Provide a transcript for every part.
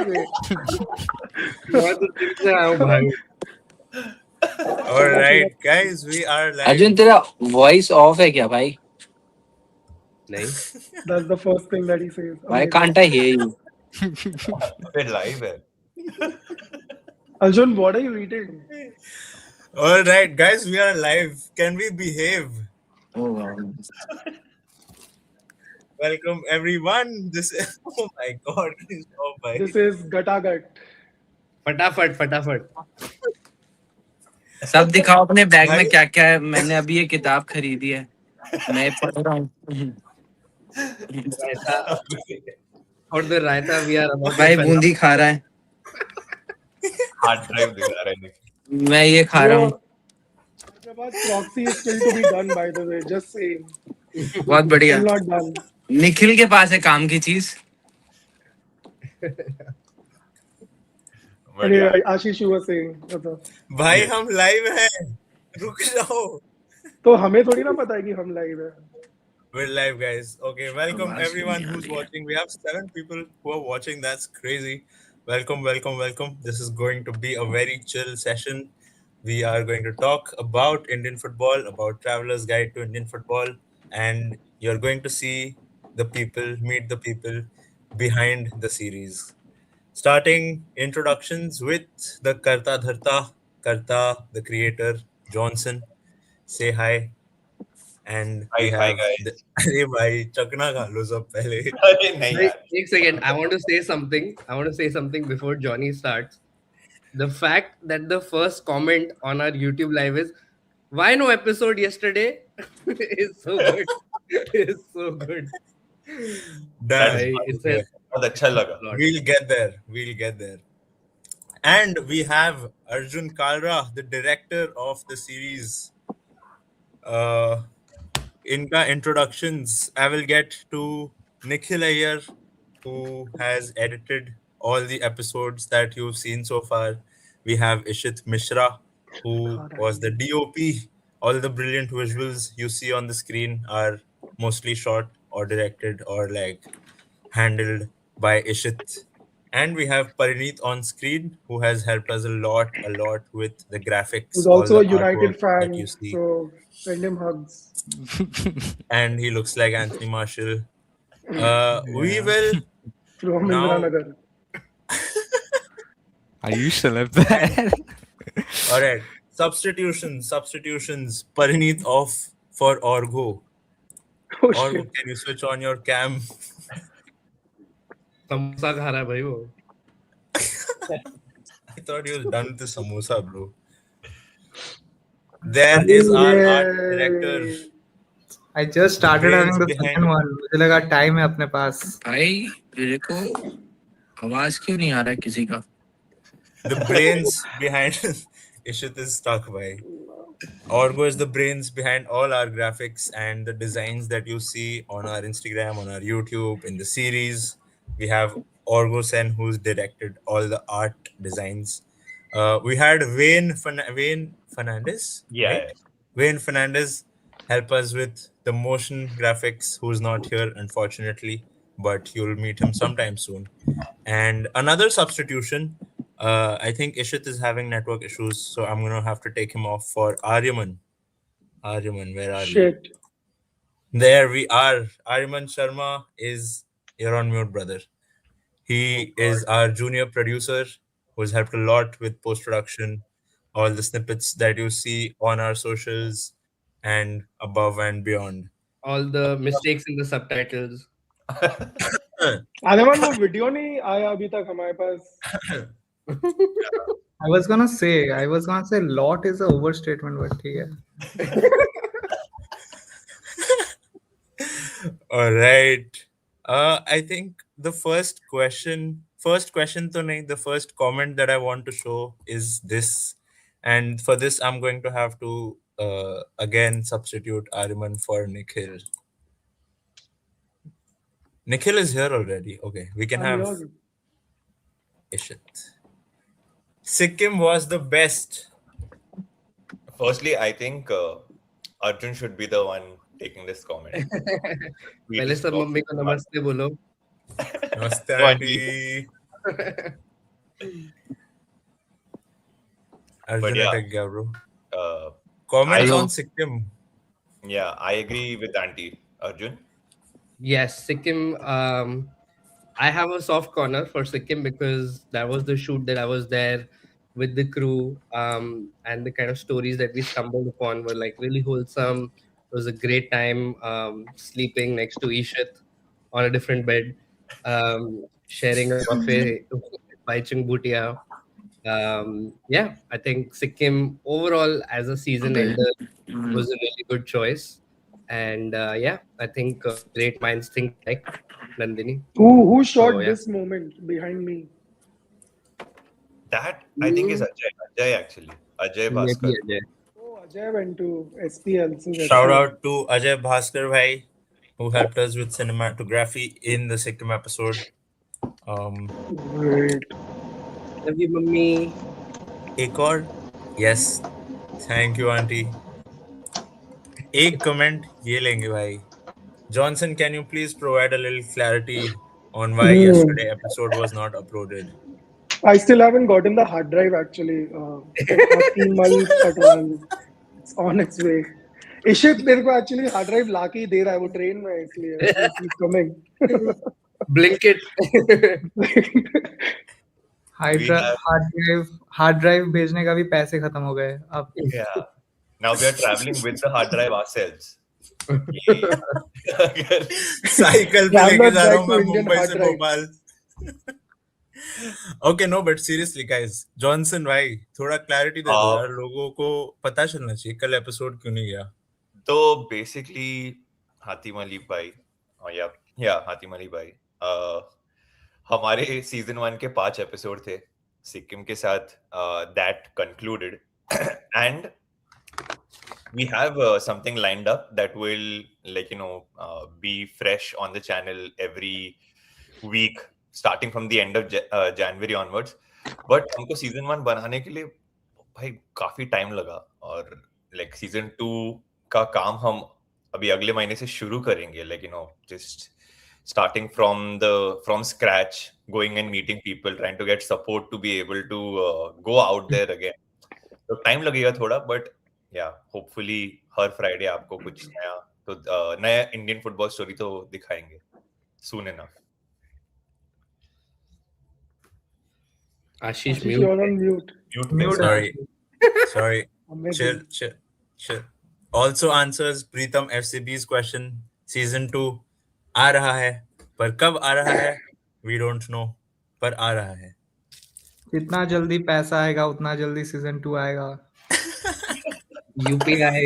से. मैं तो दिल से आया हूँ भाई. All right, guys, we are live. Arjun तेरा वॉइस ऑफ है क्या भाई? नहीं. That's the first thing that he says. Why Amazing. can't I hear you? फिर live है. Arjun, what are you eating? All right, guys, we are live. Can we behave? Oh, wow. Welcome, everyone. This is oh my god, oh my. This is Gatagat. फटाफट. सब दिखाओ अपने bag में भाई- क्या क्या है. मैंने अभी ये किताब खरीदी है, मैं पढ़ रहा हूँ. रायता. और the raita we are about. भाई बूंदी खा रहा है, Hard drive दिखा रहा है निखिल. मैं ये खा रहा हूँ. Hyderabad proxy is still to be done, by the way. Just saying. बहुत बढ़िया. Still not done. निखिल के पास है काम की चीज. Anyway, Ashish, you were saying. बताओ. भाई हम लाइव हैं. रुक जाओ. तो हमें थोड़ी ना पता है कि हम लाइव है. We're live, guys. Okay, welcome आवाज everyone नहीं आ who's रही है. watching. We have 7 people who are watching. That's crazy. Welcome. This is going to be a very chill session. We are going to talk about Indian football, about Traveler's Guide to Indian Football, and you're going to see meet the people behind the series. Starting introductions with the Karta Dharta, the creator, Johnson. Say hi. And Hi, we hi, have guys. अरे भाई चकना खा लो सब पहले. अरे नहीं Wait, यार. एक second. I want to say something before Johnny starts. The fact that the first comment on our YouTube live is why no episode yesterday is so good. It's so good. Done. Bhai, it says बहुत अच्छा लगा. a lot. We'll get there. And we have Arjun Kalra, the director of the series. Inka introductions. I will get to Nikhil Iyer, who has edited all the episodes that you've seen so far. We have Ishit Mishra, who was the DOP. All the brilliant visuals you see on the screen are mostly shot or directed or like handled by Ishit. And we have Parineet on screen, who has helped us a lot with the graphics. Who's all also a the United artwork that fan. you see. So send him hugs. And he looks like Anthony Marshall. We will From Now- Indiranagar. I used to live there. all right. Substitutions. Parineet off for Orgo. Oh Orgo, shit. can you switch on your cam? Samosa खा रहा है भाई वो. I thought he was done with the samosa, bro. There is our art director. I just started Brains having the behind second one. मुझे लगा time है अपने पास. भाई मेरे को आवाज क्यों नहीं आ रहा है किसी का? The brains behind Ishit is stuck by. Orgo is the brains behind all our graphics and the designs that you see on our Instagram, on our YouTube, in the series. We have Orgo Sen, who's directed all the art designs. We had Wayne Fernandez. Yeah. right? Wayne Fernandez help us with the motion graphics, who's not here, unfortunately, but you'll meet him sometime soon. And another substitution, I think Ishit is having network issues, so I'm going to have to take him off for Aryaman. Aryaman, where are you? Shit. There we are. Aryaman Sharma is, you're on mute, brother. He is our junior producer who has helped a lot with post-production, all the snippets that you see on our socials and above and beyond. All the mistakes in the subtitles. आदमान वो video नहीं आया अभी तक हमारे पास. I was gonna say lot is a overstatement, but ठीक है. All right. I think the first question to nahi, the first comment that I want to show is this. And for this, I'm going to have to again substitute Ariman for Nikhil. Nikhil is here already. Okay, we can have Ishit. Sikkim was the best. Firstly, I think Arjun should be the one taking this comment. पहले सब mummy को नमस्ते बोलो. Namaste, Go on, auntie. Arjun yeah, attack gaya, bro. uh, Comments Hello. on Sikkim. yeah, I agree with Auntie Arjun. Yes, Sikkim. I have a soft corner for Sikkim because that was the shoot that I was there with the crew. And the kind of stories that we stumbled upon were like really wholesome. It was a great time sleeping next to Ishit on a different bed, sharing a buffet by Bhutia. Yeah, I think Sikkim overall as a season Okay. ender was a really good choice. And yeah, I think great minds think alike, Nandini. Who So shot yeah. this moment behind me? That I think is Ajay. Ajay actually. Ajay Maybe Bhaskar. Ajay. Oh, Ajay went to SPL. This is Shout SPL. out to Ajay Bhaskar bhai, who helped us with cinematography in the Sikkim episode. Great. Love you, mummy. एक और yes, thank you auntie. एक comment ये लेंगे भाई. Johnson, can you please provide a little clarity on why Hmm. yesterday episode was not uploaded? I still haven't gotten the hard drive actually. Mal Patwal. It's on its way. इशित मेरे को actually hard drive लाके ही दे रहा है वो train में इसलिए he's coming. Blink it. We have hard drive भेजने का भी पैसे खत्म हो गए अब. yeah. Now we are traveling with the hard drive ourselves. अगर- साइकिल पे लेके Travelers जा रहा guide हूँ to मैं Indian मुंबई hard से drive. Bhopal. Okay, no, but seriously, guys, Johnson भाई थोड़ा clarity दे दो यार, लोगों को पता चलना चाहिए कल episode क्यों नहीं गया. तो बेसिकली हातिम अली भाई या हातिम अली भाई हमारे सीजन 1 के 5 एपिसोड थे सिक्किम के साथ that concluded and we have something lined up that will be fresh on the channel every week starting from the end of January onwards but हमको सीजन 1 बनाने के लिए भाई काफी टाइम लगा और लाइक सीजन 2 का काम हम अभी अगले महीने से शुरू करेंगे just starting from scratch going and meeting people trying to get support to be able to go out there again तो टाइम लगेगा थोड़ा बट या होपफुली हर फ्राइडे आपको कुछ नया तो नया इंडियन फुटबॉल स्टोरी तो दिखाएंगे सून enough Ashish, Ashish, mute. you're on mute. Mute. Sorry. Amazing. Chill. Also answers Preetham FCB's question. Season 2 आ रहा है पर कब आ रहा है we don't know पर आ रहा है. जितना जल्दी पैसा आएगा उतना जल्दी सीजन 2 आएगा. UPI.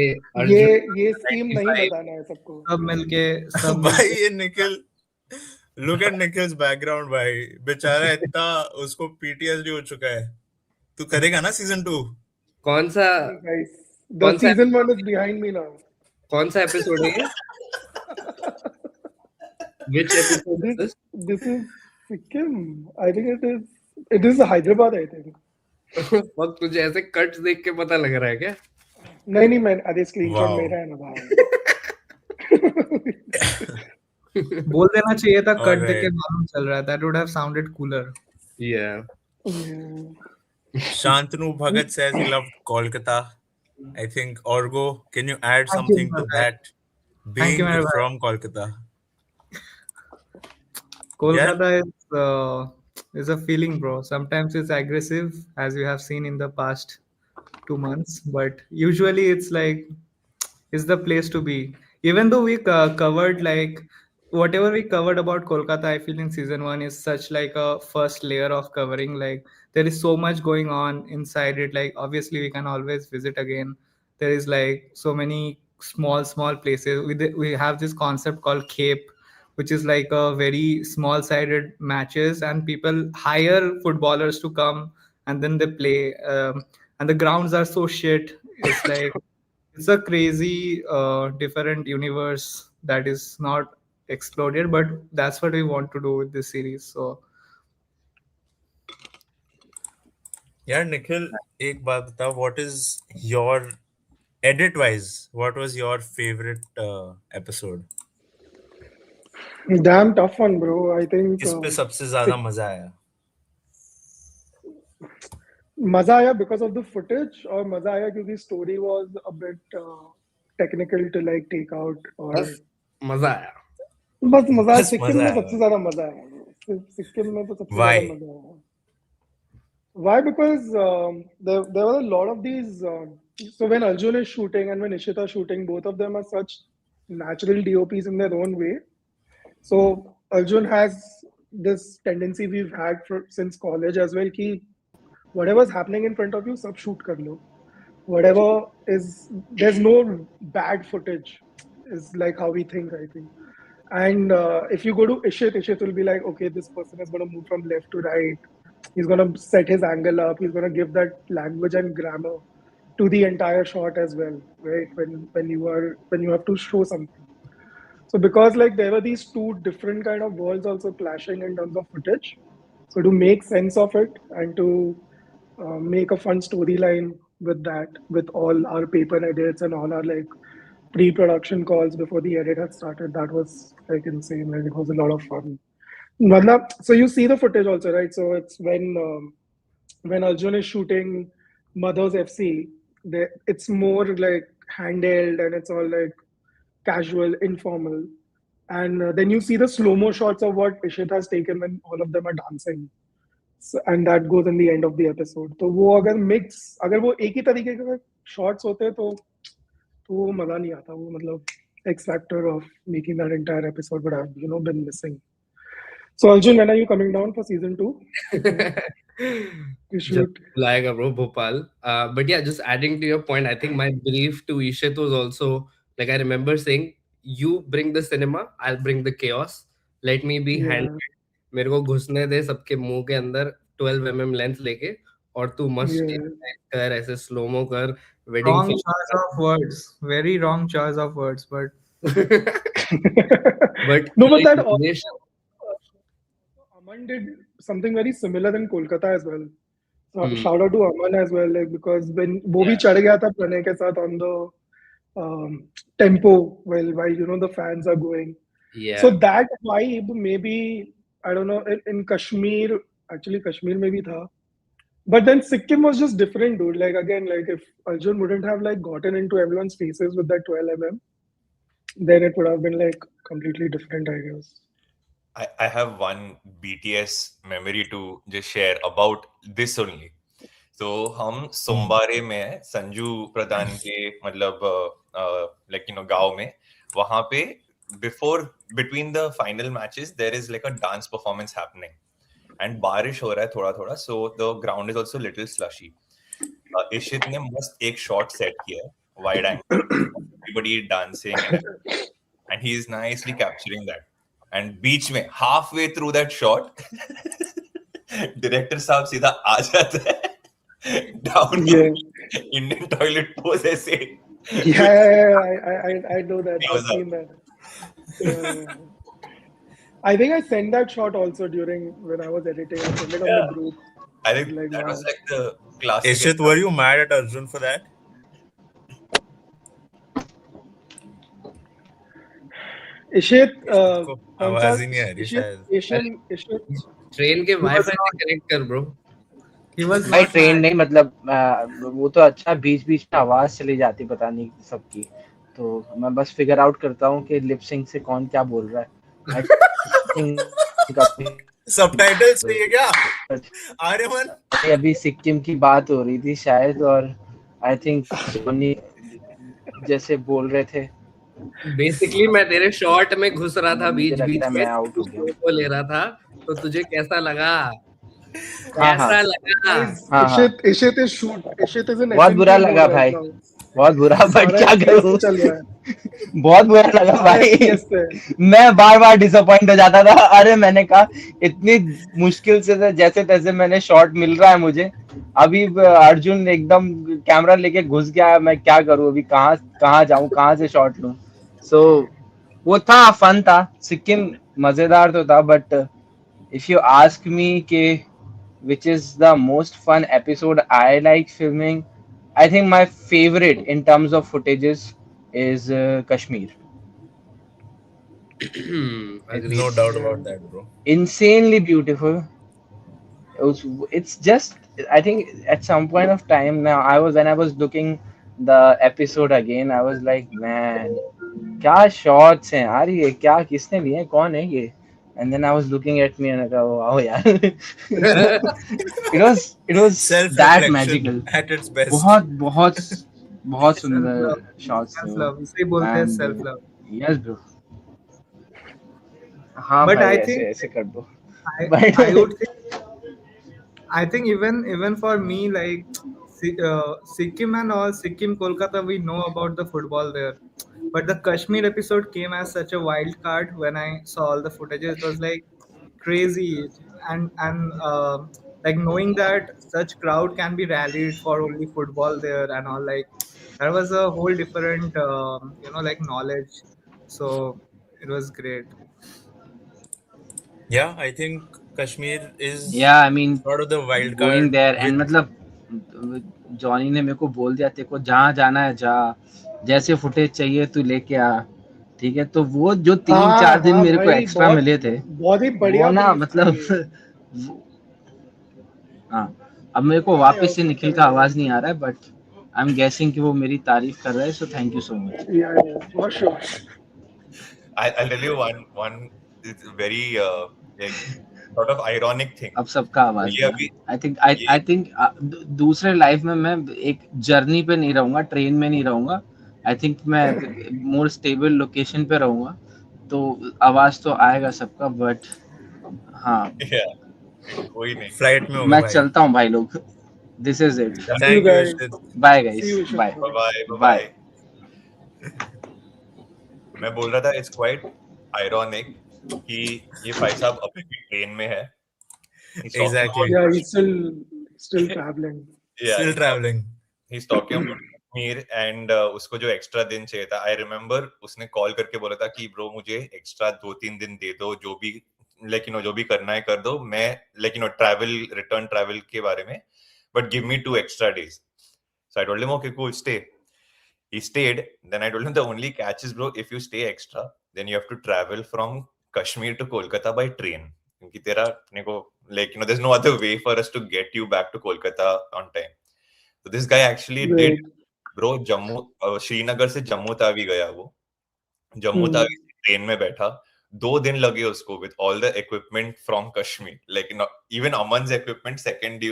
ये स्कीम नहीं 95. बताना है सबको. सब मिलके भाई ये Nikhil look at Nikhil's background भाई बेचारा इतना उसको PTSD हो चुका है. तू करेगा ना सीजन 2? कौन सा Guys, the कौन सा season 1 is behind me now. कौन सा एपिसोड है ये? Which episode is this? This is Sikkim. I think it is Hyderabad, I think. वक्त तुझे ऐसे कट्स देख के पता लग रहा है क्या? नहीं मैं अरे स्क्रीनशॉट Wow. मेरा है ना भाई. बोल देना चाहिए था कट Alright. देख के मालूम चल रहा है. That would have sounded cooler. Yeah. Shantanu Bhagat says he loved Kolkata. I think Orgo, can you add Thank you, something to Bhagat. that? Thank Being you, my bhai. from Kolkata. Kolkata is a feeling, bro. Sometimes it's aggressive, as you have seen in the past 2 months, but usually it's like it's the place to be. Even though we covered like whatever we covered about Kolkata, I feel in season 1 is such like a first layer of covering. Like there is so much going on inside it. Like obviously we can always visit again. There is like so many small places. We have this concept called Cape, which is like a very small sided matches, and people hire footballers to come and then they play. And the grounds are so shit. It's like it's a crazy different universe that is not exploded, but that's what we want to do with this series. So Yeah, Nikhil, एक बात बता, what is your edit wise? What was your favorite episode? Damn tough one, bro. I think किस पे सबसे ज्यादा मजा आया? मजा आया because of the footage और मजा आया क्योंकि story was a bit technical to like take out और बस मजा आया. बस मजा बस सिक्किम मजा में आया सबसे ज्यादा मजा आया सिक्किम में तो सबसे Why? ज्यादा मजा आया. Why? Because there were a lot of these. So when Arjun is shooting and when Ishita is shooting, both of them are such natural DOPs in their own way. So Arjun has this tendency we've had since college as well. Ki whatever's happening in front of you, sab shoot kar lo. Whatever is, there's no bad footage. Is like how we think, I think. And if you go to Ishit will be like, okay, this person is going to move from left to right. He's going to set his angle up. He's going to give that language and grammar to the entire shot as well, right? When you have to show something. So because like there were these two different kind of worlds also clashing in terms of footage. So to make sense of it and to make a fun storyline with that, with all our paper edits and all our like pre-production calls before the edit had started, that was like insane. Like it was a lot of fun. So you see the footage also, right? So it's when Arjun is shooting Mother's FC, it's more like handheld and it's all like casual, informal. And then you see the slow-mo shots of what Ishit has taken when all of them are dancing. So, and that goes in the end of the episode. तो वो अगर वो एक ही तरीके के shots होते तो वो मजा नहीं आता. वो मतलब X factor of making that entire episode would have been missing. So Arjun, when are you coming down for season 2? You shoot. Like bro, Bhopal. But yeah, just adding to your point, I think my brief to Ishit was also like I remember saying, "You bring the cinema, I'll bring the chaos. Let me be Yeah. handled. मेरे को घुसने दे सबके मुंह के अंदर 12 mm length लेके और तू मस्त Yeah. कर ऐसे स्लोमो कर wedding Wrong choice of words. Very wrong choice of words, but but No, but that imagination- Aman did something very similar in Kolkata as well. So Hmm. shout out to Aman as well, like because when वो भी चढ़ गया था प्रणय के साथ on the tempo while the fans are going. yeah. So that vibe maybe I don't know in Kashmir, actually Kashmir में भी था. But then Sikkim was just different, dude. Like again, like if Arjun wouldn't have like gotten into everyone's faces with that 12 mm, then it would have been like completely different, I guess. I have one BTS memory to just share about this only. So हम सोमवारे में संजू प्रधान के मतलब गांव में वहां पे between the final matches there is like a dance performance happening and बारिश हो रहा है थोड़ा थोड़ा, so the ground is also little slushy. इशित ने मस्त एक shot set किया है wide angle, everybody dancing and he is nicely capturing that. And बीच में halfway through that shot director साहब सीधा आ जाता है down Indian toilet pose ऐसे. I know that. He I've was up. seen that. Yeah. I think I sent that shot also during when I was editing. I sent it on the group. I think Like, that wow. was like the classic. Ishit, were you mad at Arjun for that? Ishit, को आवाज ही नहीं आ रही शायद. Ishit, train के wifi से connect कर bro. he was भाई not train mad. नहीं मतलब वो तो अच्छा बीच बीच में आवाज चली जाती पता नहीं सबकी, तो मैं बस फिगर आउट करता हूँ कि लिप सिंक से कौन क्या बोल रहा है. सबटाइटल्स चाहिए क्या आर्यमन? अभी सिक्किम की बात हो रही थी शायद और आई थिंक सोनी जैसे बोल रहे थे. बेसिकली मैं तेरे शॉट में घुस रहा था बीच बीच में, मैं आउट हो गया. को ले रहा था, तो तुझे कैसा लगा? हाँ, कैसा लगा? हाँ. Ishit is shoot. Ishit is in बहुत बुरा SNP लगा mode भाई, right now. बहुत बुरा. बट सारा क्या FPS करूं, चल रहा है. बहुत बुरा लगा सारा भाई. FPS पे. मैं बार बार डिसअपॉइंट हो जाता था. अरे मैंने कहा इतनी मुश्किल से जैसे तैसे मैंने शॉट मिल रहा है मुझे. अभी अर्जुन एकदम कैमरा लेके घुस गया, मैं क्या करूं अभी, कहाँ जाऊं, कहाँ से शॉट लूं. सो वो था, फन था. सिक्किम मजेदार तो था, but if you ask me के which is the most fun episode I like filming, I think my favorite in terms of footages is Kashmir. Agreed. No doubt about that, bro. Insanely beautiful. It's just, I think at some point of time now, when I was looking the episode again, I was like, man, क्या shots हैं यार, ये क्या किसने लिए हैं, कौन है ये? And then I was looking at me and I go, wow यार. It was that Self-reflection magical. at its best. बहुत बहुत बहुत Self सुंदर love, shots थे self वो. love. इसे बोलते हैं And self love. yes bro. हाँ But भाई I ऐसे think ऐसे कर दो. I But I would think I think even for me, like Sikkim and all, Sikkim, Kolkata, we know about the football there. But the Kashmir episode came as such a wild card when I saw all the footages. It was like crazy, and like knowing that such crowd can be rallied for only football there and all, like that was a whole different like knowledge. So it was great. Yeah, I think Kashmir is yeah, I mean, sort of the wild going card there and with मतलब Johnny ने मेरे को बोल दिया तेरे को जहाँ जाना है जा, जैसे फुटेज चाहिए तू लेके आ, ठीक है? तो वो जो 3-4 दिन हाँ मेरे को भाई, एक्स्ट्रा मिले थे, बहुत ही वो बढ़िया ना ब्रीफ था मतलब ये. वो- हाँ, अब मेरे को वापस से निखिल का आवाज नहीं आ रहा है, बट आई एम गेसिंग कि वो मेरी तारीफ कर रहा है, so thank you so much. Yeah, for sure. I'll tell you one it's very like sort of ironic thing. अब सबका आवाज ये गया. अभी आई थिंक ये आई थिंक दूसरे लाइफ में मैं एक जर्नी पे नहीं रहूंगा, ट्रेन में नहीं रहूंगा. आई थिंक मैं मोर स्टेबल लोकेशन पे रहूंगा, तो आवाज तो आएगा सबका, बट हाँ, yeah, कोई नहीं. फ्लाइट में होगा मैं भाई. चलता हूँ भाई लोग. This is it. See you Thank you, guys. Ishit. Bye See guys, you, Ishit. Bye Bye bye, bye bye. bye. मैं बोल रहा था it's quite ironic कि ये भाई साहब अभी भी ट्रेन में है. He's talking Exactly. Yeah, about he's still traveling. yeah, Still traveling. he's talking about Kashmir and उसको जो एक्स्ट्रा दिन चाहिए था. I remember उसने कॉल करके बोला था कि ब्रो मुझे एक्स्ट्रा 2-3 दिन दे दो, जो भी लेकिन जो भी करना है कर दो, मैं लेकिन रिटर्न ट्रैवल के बारे में, but give me 2 extra days. So I told him, okay, cool, stay. He stayed. Then I told him the only catch is, bro, if you stay extra, then you have to travel from Kashmir to Kolkata by train. क्योंकि तेरा अपने को there's no other way for us to get you back to Kolkata on time. So this guy actually did, Right. bro. Srinagar से जम्मू तावी गया वो. जम्मू तावी से train में बैठा. 2 दिन लगे उसको with all the equipment from Kashmir. Like even Aman's equipment, second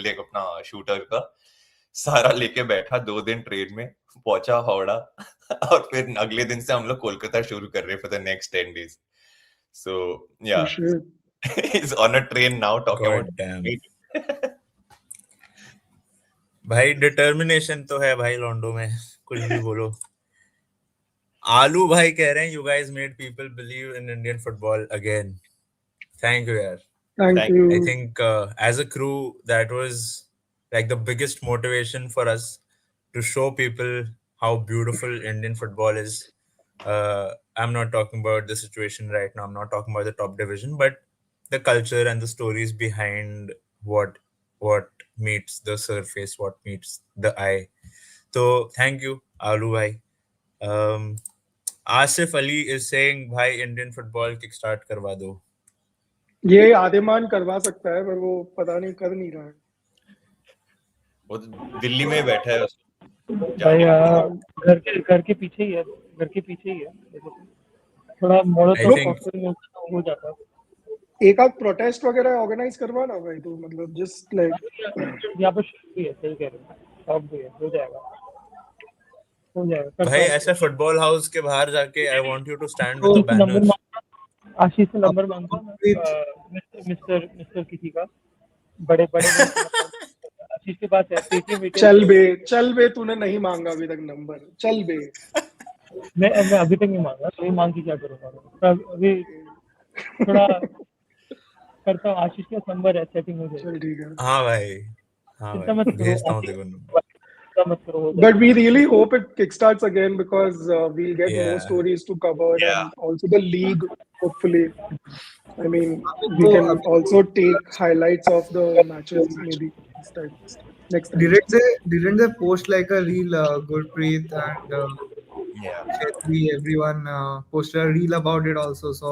like अपना shooter का सारा लेके बैठा. 2 दिन ट्रेन में पहुंचा हावड़ा और फिर अगले दिन से हम लोग कोलकाता शुरू कर रहे for the next 10 days. So yeah, For sure. he's on a train now talking God about damn. भाई डिटर्मिनेशन तो है भाई लॉन्डो में, कुछ भी बोलो. आलू भाई कह रहे हैं you guys made people believe in Indian football again. Thank you यार. Thank Thank you. I think as a crew that was like the biggest motivation for us to show people how beautiful Indian football is. I'm not talking about the situation right now. I'm not talking about the top division, but the culture and the stories behind what meets the surface, what meets the eye. So thank you, Alu bhai. Asif Ali is saying, "Bhai, Indian football kickstart करवा दो." ये आदिमान करवा सकता है, पर वो पता नहीं कर नहीं रहा है. वो दिल्ली में बैठा है उसको भाई जाने घर के पीछे ही है, देखो थोड़ा मोड़ो I तो think- पॉसिबल हो जाता. एक आध प्रोटेस्ट वगैरह ऑर्गेनाइज करवाना भाई, तो मतलब जस्ट लाइक यहाँ पर भी है, सही कह रहे हो, शॉप भी है, हो जाएगा. भाई ऐसे फुटबॉल हाउस के बाहर जाके I want you to stand with a तो नंबर banner. आशीष से नंबर मांगो, मिस्टर किसी का, बड़े आशीष के पास है. पेटीएम चल बे तूने नहीं मांगा अभी तक नंबर. चल बे. मैं अभी तक नहीं मांगा, तो मांग के क्या करूँगा. अभी थोड़ा करता हूँ. आशीष का नंबर है, सेटिंग हो जाएगी. चल ठीक है. हाँ भाई, चिंता मत करो, भेजता हूँ देखो नंबर. चिंता मत करो. But we really hope it kickstarts again because we'll get Yeah. more stories to cover, Yeah. and also the league, hopefully. I mean, we can also take highlights of the matches maybe next time. Didn't they post like a reel, Gurpreet and yeah Chetri, everyone posted a reel about it also. So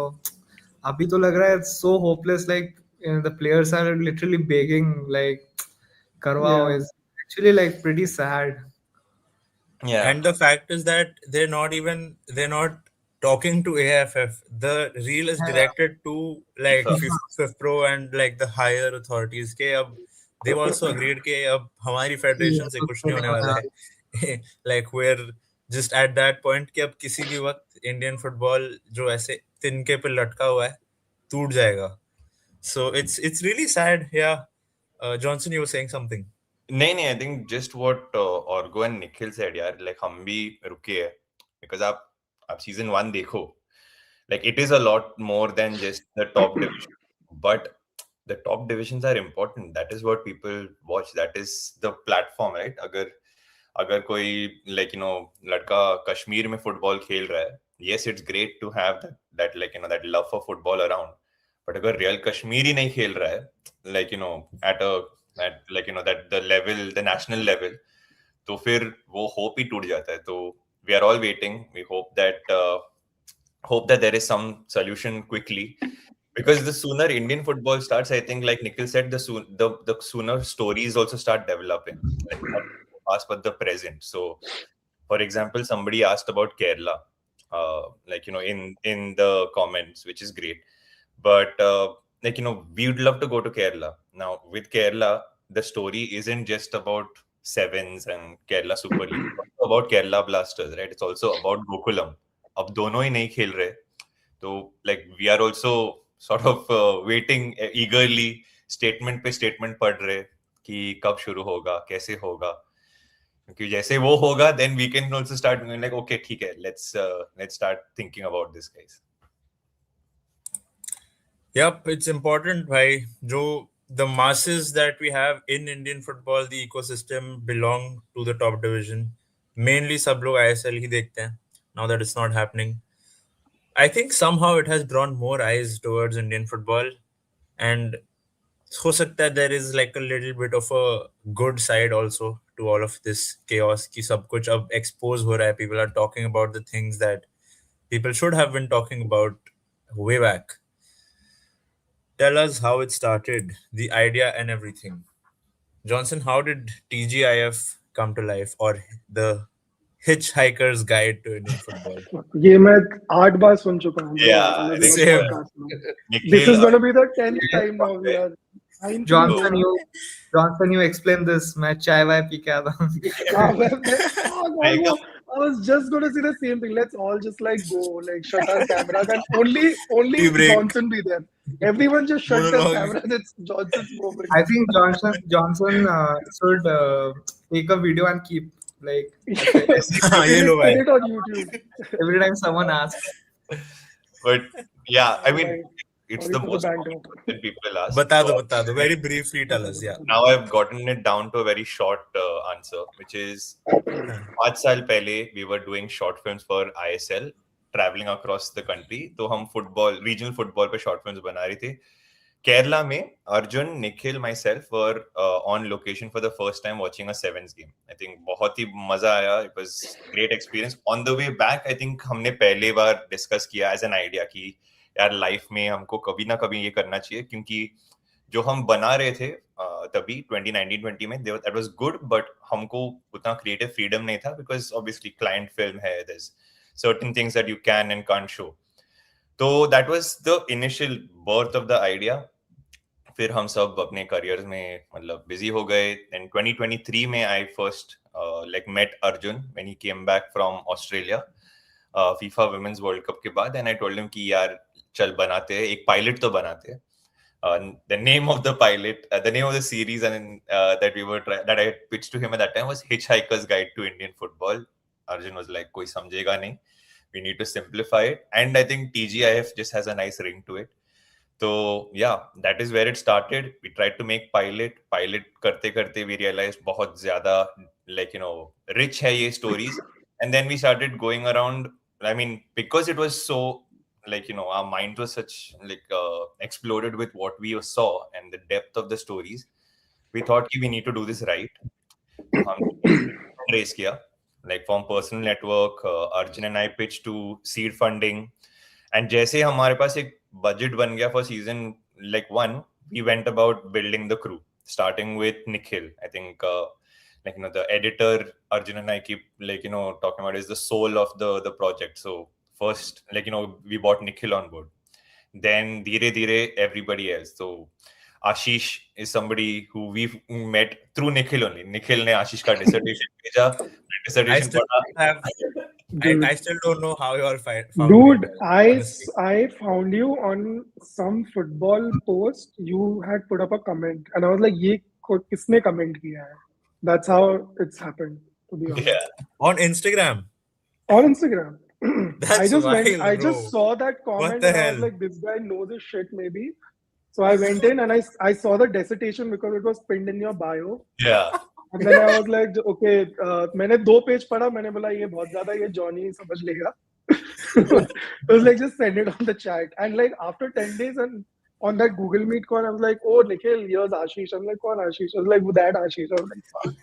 अभी तो लग रहा है it's so hopeless. Like the players are literally begging like Karwao Yeah. is actually like pretty sad. Yeah. And the fact is that they're not talking to AFF. The reel is Yeah. directed to like FIFA. FIFPro and like the higher authorities के अब they've also agreed कि अब हमारी Yeah, federation से कुछ नहीं होने वाला है like we're just at that point कि अब किसी भी वक्त इंडियन फुटबॉल जो ऐसे तिनके पे लटका हुआ है टूट जाएगा. So it's really sad. Yeah. Johnson, you were saying something. नहीं, आई थिंक जस्ट व्हाट ऑर्गो एंड निखिल सेड यार, लाइक हम भी रुके हैं बिकॉज आप सीजन 1 देखो, like it is a lot more than just the top division, but the top divisions are important. That is what people watch. That is the platform, right? अगर कोई like लड़का कश्मीर में फुटबॉल खेल रहा है, yes it's great to have that like that love for football around, but अगर real Kashmiri नहीं खेल रहा है like at like that the level, the national level, तो फिर वो hope ही टूट जाता है. तो we are all waiting. We hope that there is some solution quickly, because the sooner Indian football starts, I think, like Nikhil said, the sooner stories also start developing, like not the past but the present. So, for example, somebody asked about Kerala, like in the comments, which is great. But like we would love to go to Kerala. Now, with Kerala, the story isn't just about Sevens and Kerala Super League. It's also about Kerala Blasters, right? It's also about Gokulam. अब दोनों ही नहीं खेल रहे, तो like we are also sort of waiting eagerly, statement पे statement पढ़ रहे कि कब शुरू होगा, कैसे होगा, क्योंकि जैसे वो होगा then we can also start going like okay ठीक है, let's start thinking about this, guys. Yep, it's important, bhai. Jo the masses that we have in Indian football, the ecosystem belong to the top division. Mainly सब लोग ISL ही देखते हैं. Now that it's not happening, I think somehow it has drawn more eyes towards Indian football, and हो सकता है there is like a little bit of a good side also to all of this chaos कि सब कुछ अब expose हो रहा है. People are talking about the things that people should have been talking about way back. Tell us how it started, the idea and everything. Johnson, how did TGIF come to life, or the Hitchhiker's Guide to Indian Football? ये मैं 8 बार सुन चुका हूँ bro, Yeah, अलग like, अलग same. podcast में. This Nikhil, is going to be the 10th time now we are. Johnson, you explain this. मैं चाय Y P के आता हूँ. हाँ, I was just going to say the same thing. Let's all just like go, like shut our cameras and only Tea break. Johnson be there. Everyone just shut their Monologue. cameras. It's Johnson's moment. I think Johnson should take a video and keep like ये लो भाई. Put it on YouTube. every time someone asks. but yeah, I mean, Right. it's Sorry the for the most banter. common that people ask. बता So, दो. Very briefly tell us. Yeah. now I've gotten it down to a very short answer, which is 5 साल पहले we were doing short films for ISL, traveling across the country. तो हम football, regional football पे short films बना रहे थे. Kerala में Arjun, Nikhil, myself were on location for the first time watching a Sevens game. I think बहुत ही मजा आया. It was great experience. On the way back, I think हमने पहले बार discuss किया as an idea कि यार life में हमको कभी ना कभी ये करना चाहिए, क्योंकि जो हम बना रहे थे तभी 2019-20 में that was good, but हमको उतना creative freedom नहीं था, because obviously client film है, there's certain things that you can and can't show. तो that was the initial birth of the idea. फिर हम सब अपने करियर्स में मतलब बिजी हो गए. एंड 2023 में आई first like met Arjun when he came back from Australia, FIFA Women's World Cup के बाद, and I told him कि यार चल बनाते हैं, एक पायलट तो बनाते हैं. The name of the pilot, the name of the series, and that I pitched to him at that time was Hitchhiker's Guide to Indian Football. Arjun was like, कोई समझेगा नहीं, we need to simplify it, and I think TGIF just has a nice ring to it. So yeah, that is where it started. We tried to make pilot करते करते we realized बहुत ज़्यादा like rich है ये stories, and then we started going around. I mean, because it was so like our mind was such like exploded with what we saw and the depth of the stories, we thought we need to do this right. So हम raise किया, like from personal network, Arjun and I pitched to seed funding, and जैसे हमारे पास एक budget बन गया for season like 1, we went about building the crew, starting with Nikhil. I think the editor Arjun and I keep talking about is the soul of the project. So first, we bought Nikhil on board, then dheere dheere everybody else. So Ashish is somebody who we met through Nikhil only. Nikhil ne Ashish ka dissertation भेजा, I dissertation still पढ़ा. have. Dude. I still don't know how you all found me. Dude, Honestly. I found you on some football post. You had put up a comment, and I was like, "ये किसने comment किया है?" That's how it's happened, to be honest. Yeah. On Instagram. On Instagram. That's I just wild, I bro. just saw that comment the and I hell? was like, this guy knows his shit maybe. So I went in and I saw the dissertation because it was pinned in your bio. Yeah. And then I was like, okay, मैंने 2 page पढ़ा, मैंने बोला ये बहुत ज्यादा, ये Johnny समझ लेगा. It was like, just send it on the chat. And like after 10 days and on that Google Meet call, I was like, oh, Nikhil, here's Ashish. I'm like, कौन Ashish? I was like, that Ashish. I was like, fuck.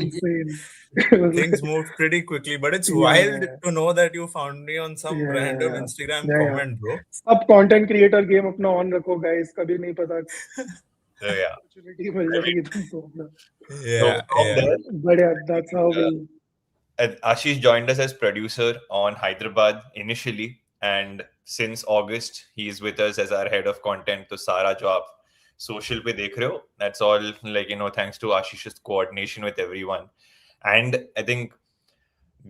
Insane. It was Things like, moved pretty quickly, but it's Yeah. wild to know that you found me on some Yeah, random yeah. Instagram Yeah, yeah. comment, bro. अब content creator game अपना on रखो guys, कभी नहीं पता So yeah. opportunity मिल जाएगी तुमको अपना. Yeah, from yeah. there, But yeah, that's how we. Ashish joined us as producer on Hyderabad initially, and since August he is with us as our head of content. So सारा जो आप social पे देख रहे हो, that's all thanks to Ashish's coordination with everyone. And I think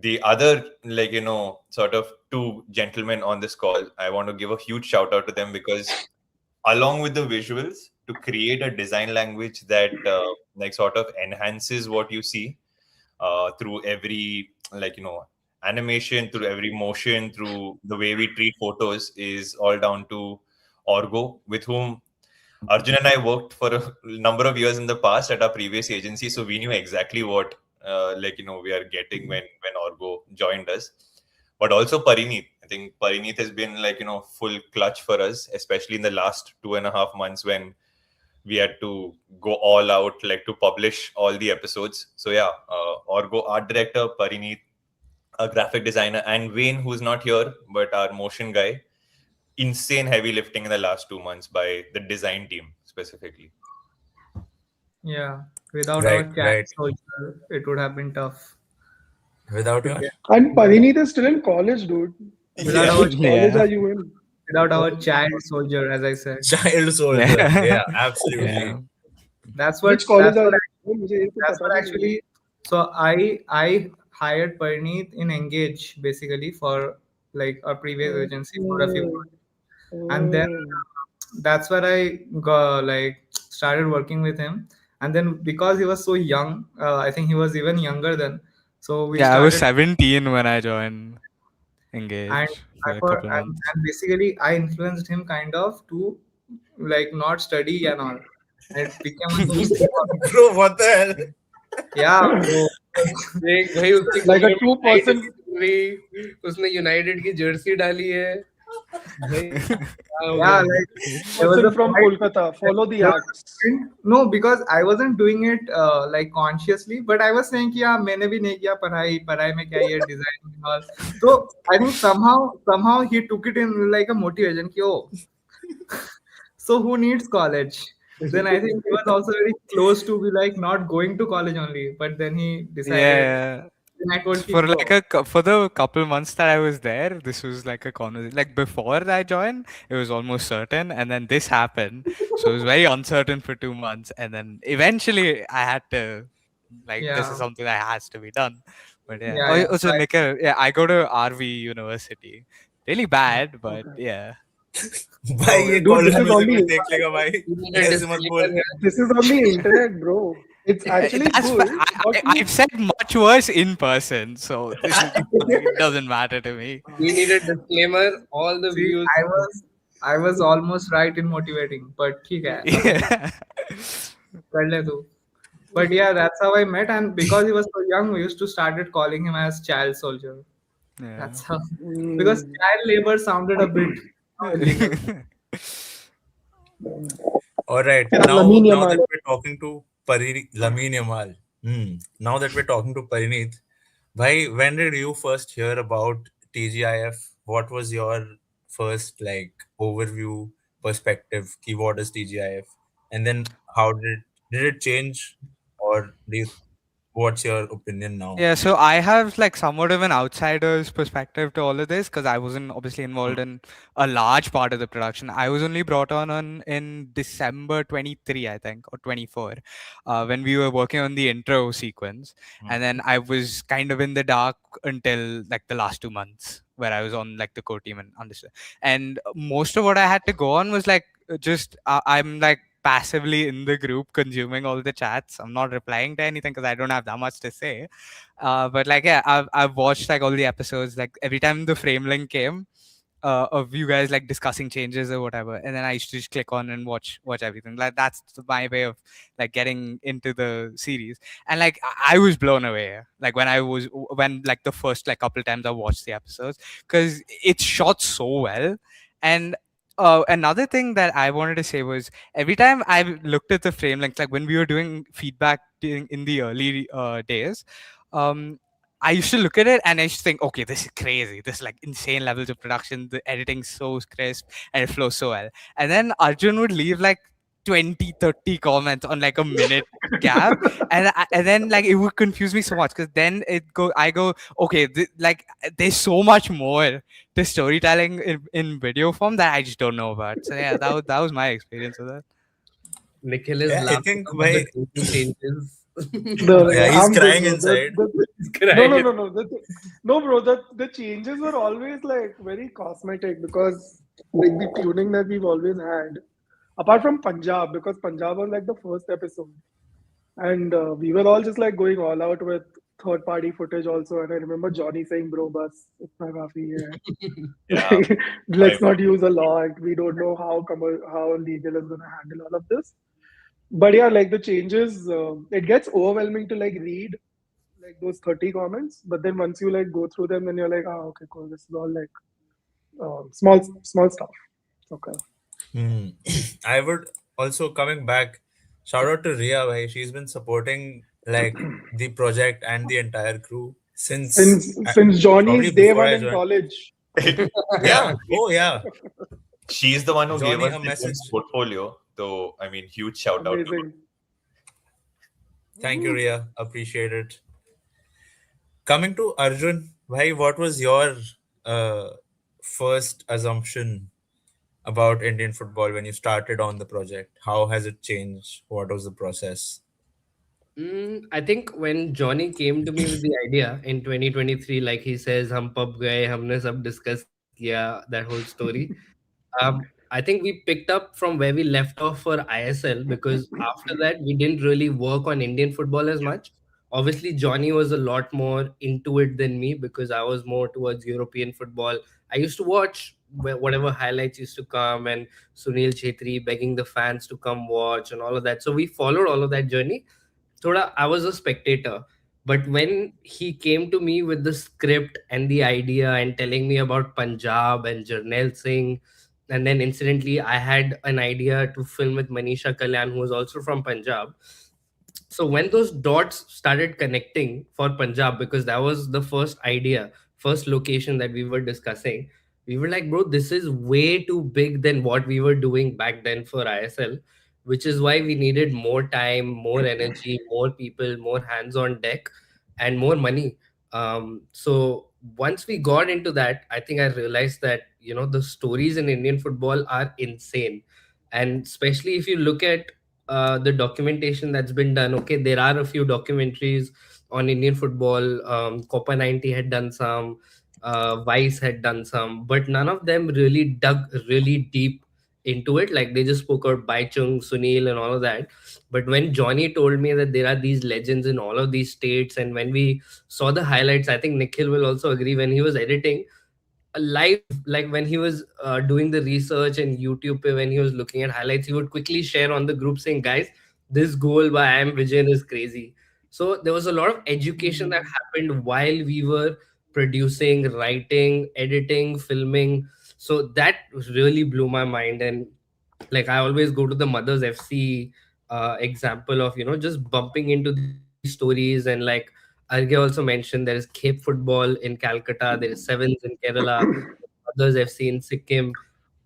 the other sort of two gentlemen on this call, I want to give a huge shout out to them, because along with the visuals, to create a design language that sort of enhances what you see through every animation, through every motion, through the way we treat photos, is all down to Orgo, with whom Arjun and I worked for a number of years in the past at our previous agency, so we knew exactly what we are getting when Orgo joined us. But also Parineet. I think Parineet has been full clutch for us, especially in the last 2.5 months when we had to go all out to publish all the episodes. So yeah, Orgo art director, Parineet, a graphic designer, and Wayne, who's not here but our motion guy. Insane heavy lifting in the last 2 months by the design team specifically. Yeah, without Right, our chat right. soldier, it would have been tough. Without your And Parineet is still in college, dude. Without Yeah. our Which college Yeah. are you in? without our child soldier, as I said. child soldier. Yeah. Yeah, absolutely. Yeah. That's what. Which college That's are what. you in? मुझे ये तो That's पता what भी नहीं actually. So I hired Parneet in Engage basically for like our previous है. agency for a few months, and then that's where I started working with him. And then because he was so young, I think he was even younger then. So we Yeah, I was started 17 when I joined Engage and for a couple of months. and basically I influenced him kind of to not study and all. And it became a huge thing for him. Bro, what the hell? Yeah, bro. देख भाई उसकी Like a कमर में 2%. Tight चल रही, उसने United की Jersey डाली है भाई, क्या हो Yeah, गया? like there was Person a from point- Kolkata. Follow the there was a acts. point- No, because I wasn't doing it consciously, but I was saying कि यार मैंने भी नहीं किया पढ़ाई में क्या ये design and all. So I think somehow he took it in like a motivation कि oh, so who needs college? Then I think he was also very close to be like not going to college only, but then he decided. Yeah. Then I told For him, like "Go." for the couple months that I was there, this was like a conversation. Like before I joined, it was almost certain, and then this happened, so it was very uncertain for 2 months, and then eventually I had to this Yeah. is something that has to be done. But yeah. Yeah, yeah. Also, So I- Nikhil, yeah, I go to RV University. Really bad, but Okay. yeah. भाई ये Dude, college this is music only- में देख लेगा भाई You need a ऐसे मत बोल disclaimer here. This is on the internet, bro. It's actually That's good. I, I've said much worse in person, so this is, it doesn't matter to me. We need a disclaimer. All the See, views. I was almost right in motivating, but ठीक है, Yeah. कर ले तू. But yeah, that's how I met, and because he was so young, we used to started calling him as child soldier. Yeah. That's how, because child labor sounded a bit illegal. All right. Yeah, Now, Lamine now Yamal. that we're talking to Lamine Yamal. Now that we're talking to Parineet, bhai, when did you first hear about TGIF? What was your first overview perspective? Ki what is TGIF? And then how did it change, or what's your opinion now? Yeah, so I have like somewhat of an outsider's perspective to all of this because I wasn't obviously involved in a large part of the production. I was only brought on in December 23, I think, or 24, when we were working on the intro sequence. And then I was kind of in the dark until like the last 2 months where I was on like the core team and understood. And most of what I had to go on was like just, I'm like passively in the group consuming all the chats. I'm not replying to anything because I don't have that much to say. But like yeah, I've watched like all the episodes. Like every time the frame link came, of you guys like discussing changes or whatever, and then I used to just click on and watch everything. Like that's my way of like getting into the series. And like I was blown away. Like when like the first like couple times I watched the episodes because it's shot so well. And another thing that I wanted to say was every time I looked at the frame length, like when we were doing feedback in the early days, um, I used to look at it and I used to think, okay, this is crazy. This is like insane levels of production. The editing's so crisp and it flows so well. And then Arjun would leave like 20, 30 comments on like a minute gap. And then like it would confuse me so much because then I go, okay, like there's so much more to storytelling in video form that I just don't know about. So yeah, that was my experience with that. Nikhil is Yeah, I laughing think about the by total changes. No, yeah, he's I'm good, crying bro. inside. He's No, crying. no. No, bro. The changes were always like very cosmetic because like the tuning that we've always had, apart from Punjab, because Punjab was like the first episode, and we were all just like going all out with third party footage also. And I remember Johnny saying, "Bro, bus itna kafi hai. Yeah, Let's I not use a lot. We don't know how legal is gonna handle all of this." But yeah, like the changes, it gets overwhelming to like read like those 30 comments, but then once you like go through them, then you're like, oh, okay, cool. This is all like small stuff. Okay. Hmm. I would also, coming back, shout out to Ria, bhai. She's been supporting like the project and the entire crew since Since probably Johnny's day before one I in joined. college. Yeah. yeah, Oh yeah. she's the one who gave Johnny us a the message. best portfolio. So I mean, huge shout out to her. Amazing. Thank you, Ria. Appreciate it. Coming to Arjun, bhai, what was your uh, first assumption about Indian football when you started on the project? How has it changed? What was the process? I think when Johnny came to me with the idea in 2023, like he says, "हम pub गए, हमने सब discuss किया," that whole story. I think we picked up from where we left off for ISL because after that we didn't really work on Indian football as much. Obviously, Johnny was a lot more into it than me because I was more towards European football. I used to watch whatever highlights used to come and Sunil Chetri begging the fans to come watch and all of that. So we followed all of that journey. Thoda, I was a spectator. But when he came to me with the script and the idea and telling me about Punjab and Jarnail Singh, and then incidentally, I had an idea to film with Manisha Kalyan, who was also from Punjab. So when those dots started connecting for Punjab, because that was the first idea, first location that we were discussing, we were like, bro, this is way too big than what we were doing back then for ISL, which is why we needed more time, more energy, more people, more hands on deck, and more money. So once we got into that, I think I realized that the stories in Indian football are insane, and especially if you look at the documentation that's been done. Okay, there are a few documentaries on Indian football. Copa 90 had done some, Vice had done some, but none of them really dug really deep into it. Like they just spoke about Baichung, Sunil, and all of that. But when Johnny told me that there are these legends in all of these states, and when we saw the highlights, I think Nikhil will also agree, when he was editing live, like when he was doing the research and YouTube pe when he was looking at highlights, he would quickly share on the group saying, guys, this goal by I am Vijayan is crazy. So there was a lot of education that happened while we were producing, writing, editing, filming. So that really blew my mind. And like I always go to the Mothers FC example of just bumping into these stories. And like Arge also mentioned, there is Cape football in Calcutta, there is Sevens in Kerala, Mothers FC in Sikkim.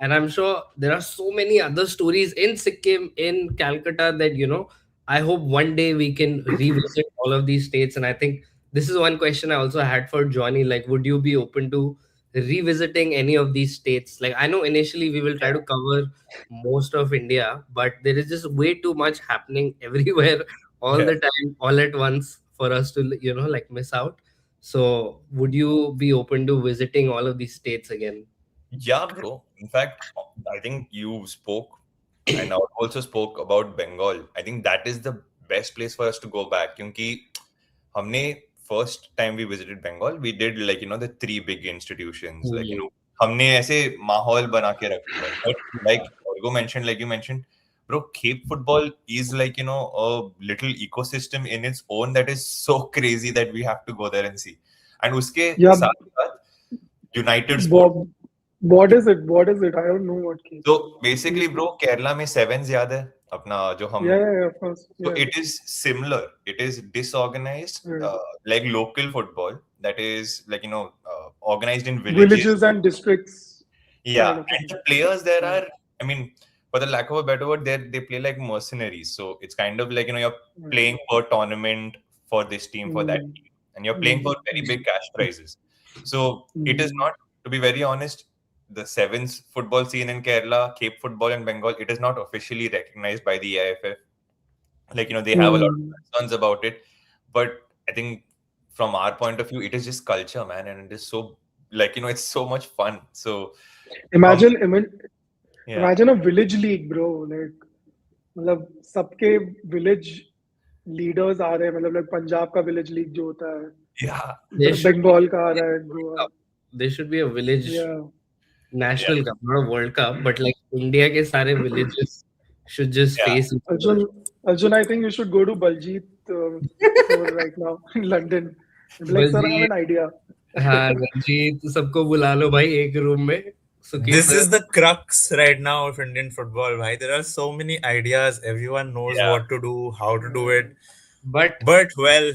And I'm sure there are so many other stories in Sikkim, in Calcutta, that I hope one day we can revisit all of these states. And I think this is one question I also had for Johnny. Like, would you be open to revisiting any of these states? Like, I know initially we will try to cover most of India, but there is just way too much happening everywhere all Yeah. the time, all at once, for us to like miss out. So would you be open to visiting all of these states again? Yeah, bro. In fact, I think you spoke and I also spoke about Bengal. I think that is the best place for us to go back. क्योंकि हमने first time we visited Bengal, we did like the three big institutions. Like हमने ऐसे माहौल बना के रखा है. But like you mentioned, bro, Cape football is like a little ecosystem in its own that is so crazy that we have to go there and see. And उसके Yeah. साथ साथ United Sports. What is it? What is it? I don't know what case. So basically, bro, Kerala में sevens याद है अपना जो हम. Yeah, of course. So Yeah. it is similar. It is disorganized, Right. like local football that is like organized in villages. Villages and districts. Yeah, kind of and thing. the players there are, I mean, for the lack of a better word, they play like mercenaries. So it's kind of like you're playing per tournament for this team, for that team, and you're playing for very big cash prizes. So it is not, to be very honest, the sevens football scene in Kerala, Cape football in Bengal, it is not officially recognized by the AIFF. Like they have a lot of concerns about it, but I think from our point of view, it is just culture, man, and it is so like it's so much fun. So Imagine yeah, imagine a village league, bro. Like, मतलब सबके village leaders आ रहे हैं, मतलब like Punjab का village league जो होता है, yeah, There should Bengal का आ रहा है, Goa. there should be a village Yeah. national cup, not a World Cup, but like India के सारे villages should just Yeah. face each other. Arjun, I think you should go to Baljeet for right now in London. Like, sir, I have an idea. हाँ रंजीत, सबको बुला लो भाई एक room में. सुखी This sir. is the crux right now of Indian football. Bhai. There are so many ideas. Everyone knows Yeah. what to do, how to do it. But Well,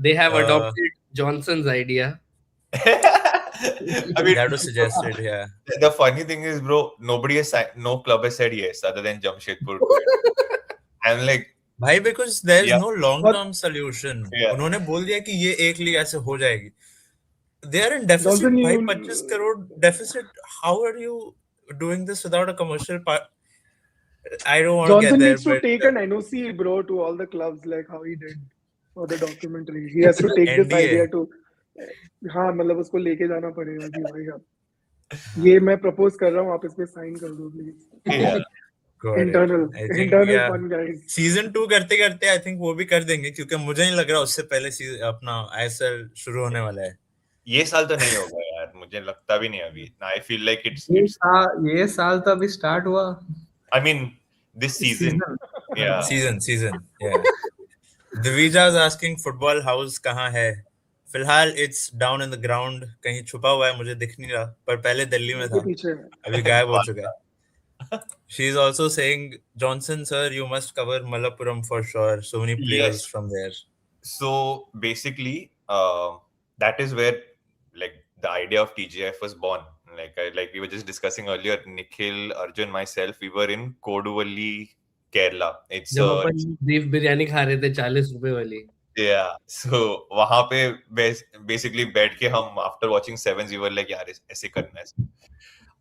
they have adopted Johnson's idea. I mean, you have to suggest it. Yeah. the funny thing is, bro, no club has said yes other than Jamshedpur. I'm like, भाई because there is Yeah. no long-term solution. Yeah. उन्होंने बोल दिया कि ये एक league ऐसे हो जाएगी. They are in deficit. Johnson, भाई you- 25 crore deficit. How are you doing this without a commercial part? I don't want to Johnson get there, needs to but take an NOC, bro, to all the clubs, like how he did for the documentary. He has to take this NDA. idea to. हाँ, मतलब उसको लेके जाना पड़ेगा कि भाई अब ये मैं प्रपोज कर रहा हूँ, आप इस पे साइन कर दो please. yeah. got it. Internal I think, yeah. fun, guys. Season 2 करते करते आई थिंक वो भी कर देंगे क्योंकि मुझे नहीं लग रहा उससे पहले अपना ISL शुरू होने वाला है. ये साल तो नहीं होगा यार, मुझे लगता भी नहीं अभी. I feel like it's ये साल तो अभी स्टार्ट हुआ. I mean, this season. Yeah. Season. Yeah. Divija is asking football house कहाँ है? फिलहाल it's down in the ground, कहीं छुपा हुआ है, मुझे दिख नहीं रहा, पर पहले दिल्ली में था, पीछे अभी गायब हो चुका है. She is also saying, Johnson sir, you must cover Malappuram for sure. So many players Yes. from there. So basically, that is where like the idea of TGIF was born. Like we were just discussing earlier, Nikhil, Arjun, myself, we were in Koduvalli, Kerala. It's जब अपन beef biryani खा रहे थे 40 रुपए वाली. yeah. So वहाँ पे basically बैठ के हम after watching sevens, we were like यार ऐसे करना है.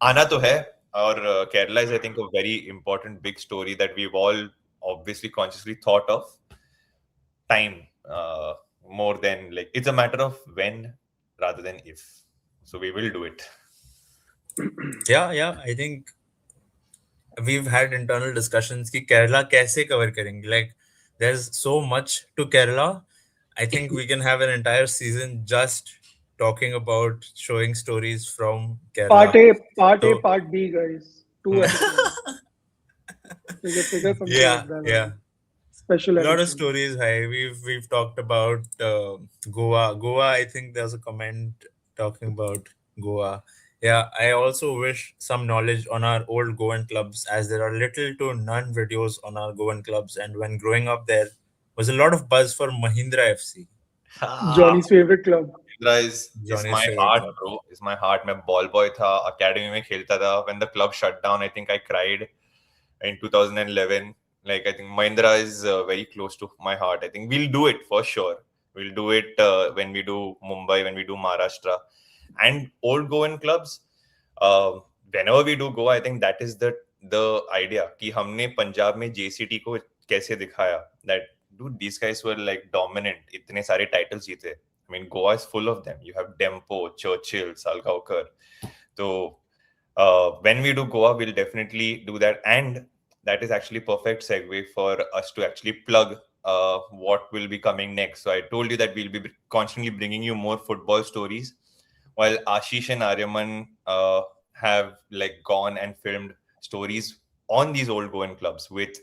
आना तो है. और Kerala is, I think, a very important big story that we've all obviously consciously thought of. Time more than like it's a matter of when rather than if. So we will do it. Yeah. I think we've had internal discussions कि Kerala कैसे cover करेंगे. Like there's so much to Kerala. I think we can have an entire season just talking about showing stories from Kerala. Part A, So- Part B, guys. 2 episodes. Figure something like that. Yeah. Special A lot of edition. stories. Hi, we've talked about Goa. I think there's a comment talking about Goa. Yeah, I also wish some knowledge on our old Goan clubs, as there are little to none videos on our Goan clubs. And when growing up, there was a lot of buzz for Mahindra FC. Johnny's favorite club. Mahindra is Johnny my said, heart, yeah. bro. Is my heart. मैं ball boy था, academy में खेलता था. When the club shut down, I think I cried in 2011. Like I think Mahindra is very close to my heart. I think we'll do it for sure. We'll do it when we do Mumbai, when we do Maharashtra, and old Goan clubs. Whenever we do Goa, I think that is the idea कि हमने पंजाब में JCT को कैसे दिखाया. That dude, these guys were like dominant. इतने सारे titles जीते. I mean, Goa is full of them. You have Dempo, Churchill, Salgaonkar. So when we do Goa, we'll definitely do that. And that is actually perfect segue for us to actually plug what will be coming next. So I told you that we'll be constantly bringing you more football stories, while Ashish and Aryaman have like gone and filmed stories on these old Goan clubs with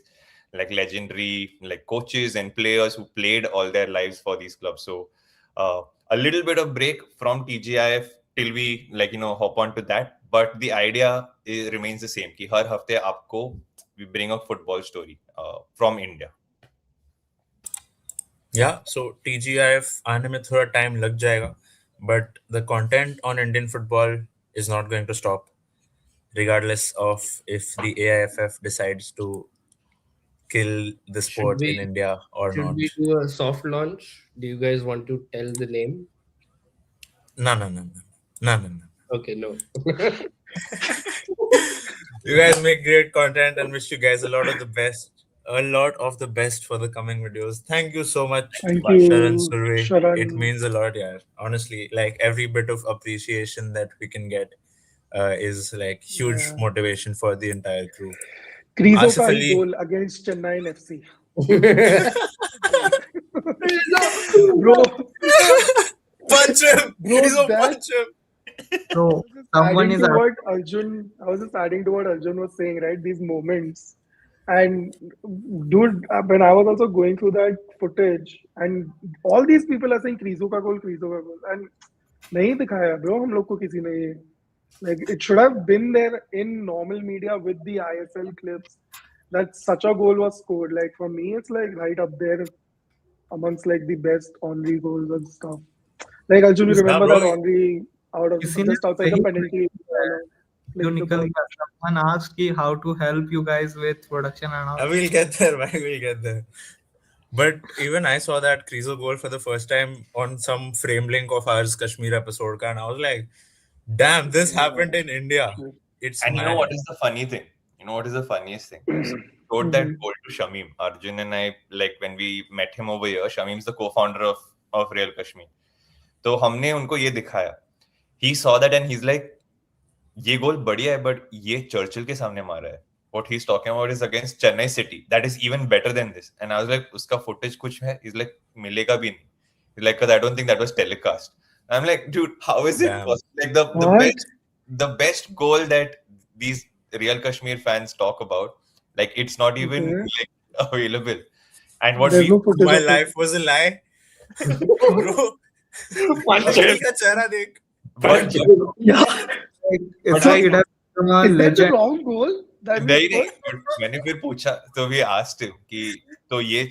like legendary like coaches and players who played all their lives for these clubs. So a little bit of break from TGIF till we like hop on to that, but the idea remains the same कि हर हफ्ते आपको we bring a football story from India. Yeah, so TGIF आने में थोड़ा time लग जाएगा, but the content on Indian football is not going to stop, regardless of if the AIFF decides to kill the sport in India or Should not. we do a soft launch? Do you guys want to tell the name? No. Okay, no. You guys make great content and wish you guys a lot of the best. A lot of the best for the coming videos. Thank you so much, Thank Sharan you, Surve. It Sharan. means a lot, yeah. Honestly, like every bit of appreciation that we can get is like huge Yeah. motivation for the entire crew. Krizo Asif का ही Ali. goal against Chennai FC. Bro, Punch him! Bro, Krizo, that- punch him! So someone adding is to what Arjun, I was just adding to what Arjun was saying, right? These moments. And dude, when I was also going through that footage, and all these people are saying Krizo ka goal, and nahi dikhaya, bro, hum log ko kisi ne ye. Like it should have been there in normal media with the ISL clips that such a goal was scored. Like for me, it's like right up there amongst like the best Henry goals and stuff. Like Arjun, you Yeah, remember bro. that Henry out of किसी ने just outside the सही penalty. जो निकल गया. Someone asked कि how to help you guys with production and all. I will get there, man. We'll get there. But even I saw that Krizo goal for the first time on some frame link of ours Kashmir episode, and I was like, damn, this happened in India. It's And you know mad. what is the funny thing? You know what is the funniest thing? Showed that goal to Shamim. Arjun and I, like when we met him over here, Shamim's the co-founder of Real Kashmir. तो हमने उनको ये दिखाया. He saw that and he's like, ये गोल बढ़िया है, but ये Churchill के सामने मारा है. What he's talking about is against Chennai City. That is even better than this. And I was like, उसका footage कुछ है? He's like, मिलेगा भी नहीं. He's like, because I don't think that was telecast. I'm like, dude, how is it Damn. possible? Like the best goal that these Real Kashmir fans talk about, like it's not even like, available. And what There's no footage My of it. life was a lie. Bro. Akhil ka chehra dekh. but Yeah, It's like it has become a is that the legend. wrong goal? That we नहीं scored? but मैंने फिर पूछा तो we asked him कि तो ये